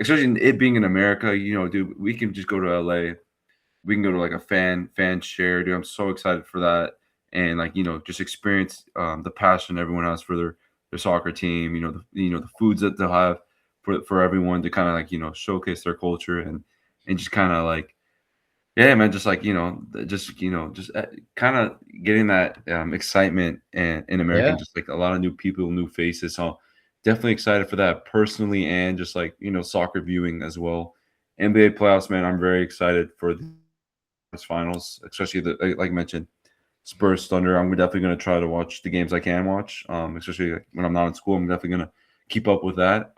B: especially in it being in America. Dude, we can just go to LA, we can go to like a fan share, dude. I'm so excited for that, and like just experience the passion everyone has for their soccer team. The foods that they'll have for everyone to kind of like showcase their culture and just kind of like yeah, man, just like just kind of getting that excitement in America,
A: Yeah,
B: and just like a lot of new people, new faces. So definitely excited for that personally, and just like soccer viewing as well. NBA playoffs, man. I'm very excited for the finals, especially like I mentioned, Spurs Thunder. I'm definitely going to try to watch the games I can watch, especially like, when I'm not in school. I'm definitely going to keep up with that.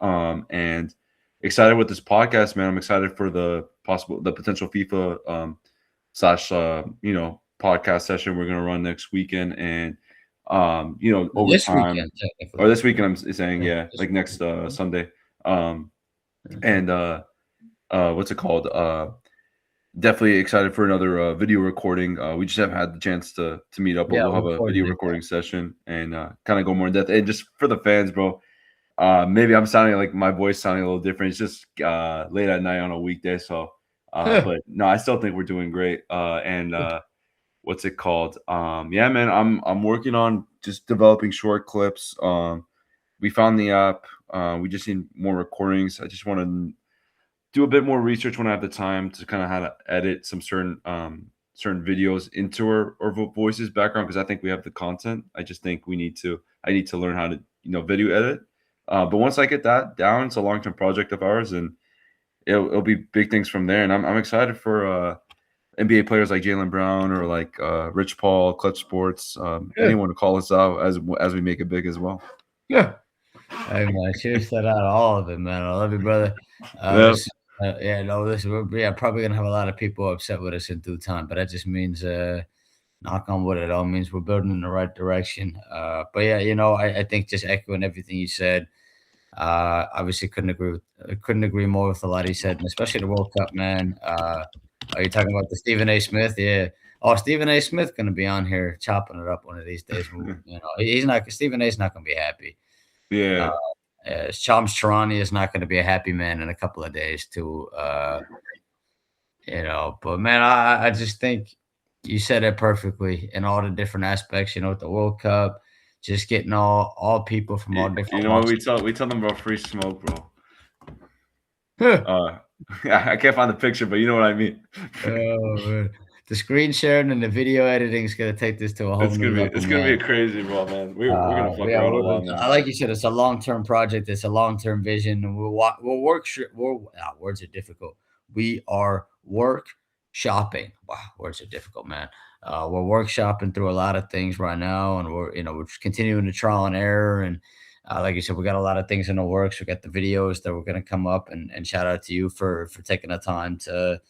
B: And excited with this podcast, man. I'm excited for the potential FIFA slash podcast session we're going to run next weekend, and
A: this
B: overtime
A: weekend
B: or
A: technically.
B: this weekend. I'm saying
A: Yeah,
B: yeah,
A: this
B: like next
A: weekend.
B: Sunday. Um,
A: Yeah.
B: and what's it called? Definitely excited for another video recording. We just haven't had the chance to meet up, but
A: Yeah,
B: we'll have
A: we'll
B: a video
A: coordinate that.
B: recording session and kind of go more in depth. And just for the fans, bro, maybe I'm sounding like my voice sounding a little different. It's just late at night on a weekday, so but no, I still think we're doing great. And what's it called? Yeah, man, I'm working on just developing short clips. We found the app. We just need more recordings. I just want to do a bit more research when I have the time to kind of how to edit some certain videos into our voices background because I think we have the content. I just think I need to learn how to video edit. But once I get that down, it's a long term project of ours, and it'll be big things from there. And I'm excited for NBA players like Jalen Brown or like Rich Paul, Clutch Sports,
A: Yeah,
B: anyone to call us out as we make it big as well.
A: yeah. Hey man, cheers to that, all of it, man. I love you, brother.
B: Yeah.
A: Yeah, no, this we're yeah probably gonna have a lot of people upset with us in due time, but that just means knock on wood, it all means we're building in the right direction. But yeah, I think just echoing everything you said. Obviously, couldn't agree more with a lot he said, and especially the World Cup, man. Are you talking about the Stephen A. Smith? Yeah. Oh, Stephen A. Smith gonna be on here chopping it up one of these days. He's not. Stephen A's not gonna be happy. Uh,
B: Yeah.
A: Shams Charania is not gonna be a happy man in a couple of days too. But man, I just think you said it perfectly in all the different aspects. With the World Cup. just getting all people from all
B: You
A: different
B: know what
A: walks.
B: we tell them about free smoke, bro.
A: Huh.
B: Uh, I can't find the picture, but you know what I mean.
A: Oh, man. The screen sharing and the video editing is gonna take this to a whole new level,
B: It's gonna
A: man.
B: be crazy, bro, man. We're gonna fuck
A: Yeah,
B: around a lot, man.
A: like you said, it's a long-term project. It's a long-term vision, and we'll work. Words are difficult. We are work shopping. Wow, words are difficult, man. We're workshopping through a lot of things right now, and we're just continuing to trial and error. And like you said, we got a lot of things in the works. We got the videos that we're gonna come up, and shout out to you for taking the time to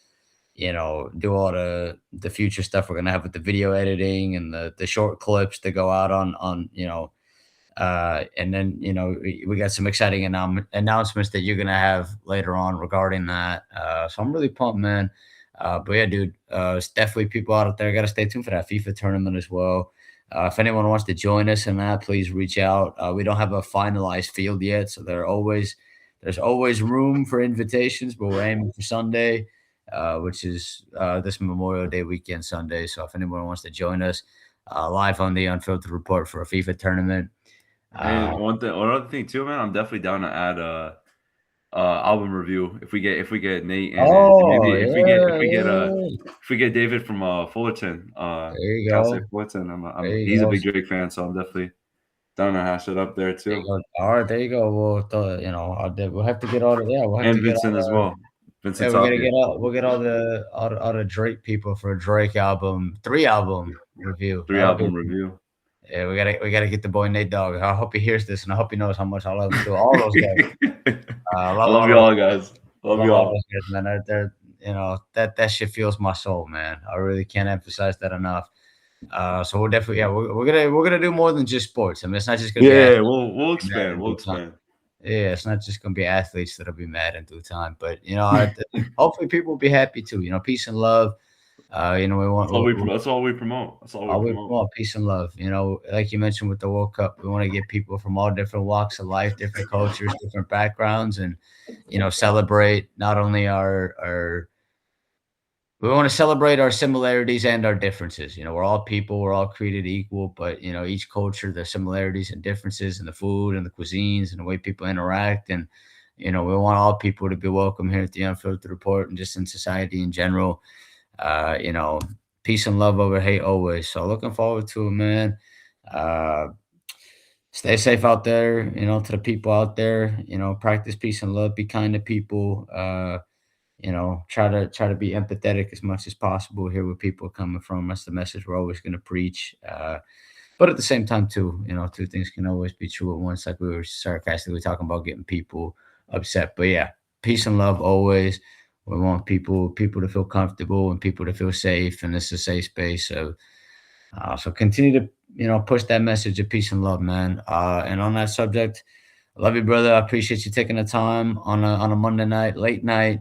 A: do all the future stuff we're gonna have with the video editing and the short clips to go out on. And then, we got some exciting announcements that you're going to have later on regarding that. So I'm really pumped, man. But yeah, dude, it's definitely people out there. Got to stay tuned for that FIFA tournament as well. If anyone wants to join us in that, please reach out. We don't have a finalized field yet, so there's always room for invitations, but we're aiming for Sunday, which is this Memorial Day weekend Sunday. So if anyone wants to join us live on the Unfiltered Report for a FIFA tournament, uh,
B: And one other thing too, man. I'm definitely down to add album review if we get Nate in, and
A: oh,
B: maybe
A: yeah, yeah.
B: if we get David from Fullerton,
A: There you
B: Cal State
A: go.
B: Fullerton.
A: There you
B: He's a
A: go.
B: big Drake fan, so I'm definitely down to hash it up there
A: There you
B: too.
A: go. Alright, there you go. Well, we'll have to get all the yeah, we'll have to
B: And
A: get all
B: Vincent as
A: the
B: well.
A: yeah,
B: Vincent Tapia.
A: we'll get all the Drake people for a Drake album, 3 album review.
B: Three
A: That'll be
B: album review.
A: yeah, we gotta get the boy Nate Dogg. I hope he hears this, and I hope he knows how much I love him too. All those guys. I
B: I
A: love
B: love
A: all
B: you
A: those
B: all,
A: guys.
B: guys. Love
A: Love
B: you
A: all
B: all.
A: those guys, man. They're that shit fills my soul, man. I really can't emphasize that enough. So we'll definitely, yeah, we're gonna do more than just sports. I mean, it's not just gonna be
B: Yeah,
A: athletes
B: we'll
A: mad
B: expand.
A: in
B: We'll
A: due time.
B: expand.
A: Yeah, it's not just gonna be athletes that'll be mad in due time, but hopefully people will be happy too. Peace and love. We want
B: That's all we promote. That's all we
A: we
B: promote.
A: want peace and love. Like you mentioned with the World Cup, we want to get people from all different walks of life, different cultures, different backgrounds, and celebrate not only our we want to celebrate our similarities and our differences. We're all people, we're all created equal, but each culture, there's similarities and differences in the food and the cuisines and the way people interact. And we want all people to be welcome here at the Unfiltered Report and just in society in general. Uh, you know, Peace and love over hate always. So looking forward to it, man. Uh, Stay safe out there, to the people out there, practice peace and love, be kind to people. Try to be empathetic as much as possible. Hear where people are coming from. That's the message we're always going to preach. But at the same time, too, two things can always be true at once. Like we were sarcastically talking about getting people upset. But yeah, peace and love always. We want people to feel comfortable and people to feel safe, and it's a safe space. So continue to push that message of peace and love, man. And on that subject, I love you, brother. I appreciate you taking the time on a Monday night, late night,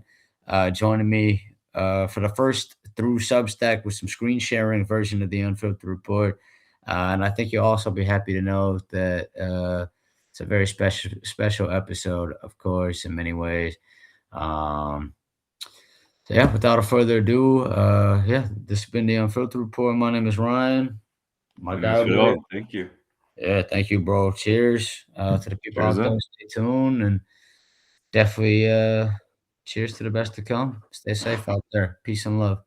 A: joining me for the first through Substack with some screen sharing version of the Unfiltered Report. And I think you'll also be happy to know that it's a very special episode, of course, in many ways. Um, so yeah, without a further ado, yeah, this has been the Unfiltered Report. My name is Ryan. My
B: My name is
A: guy over here.
B: Fadil. Thank you.
A: Yeah, thank you, bro. Cheers to the people
B: Cheers
A: out there.
B: up.
A: Stay tuned and definitely cheers to the best to come. Stay safe out there. Peace and love.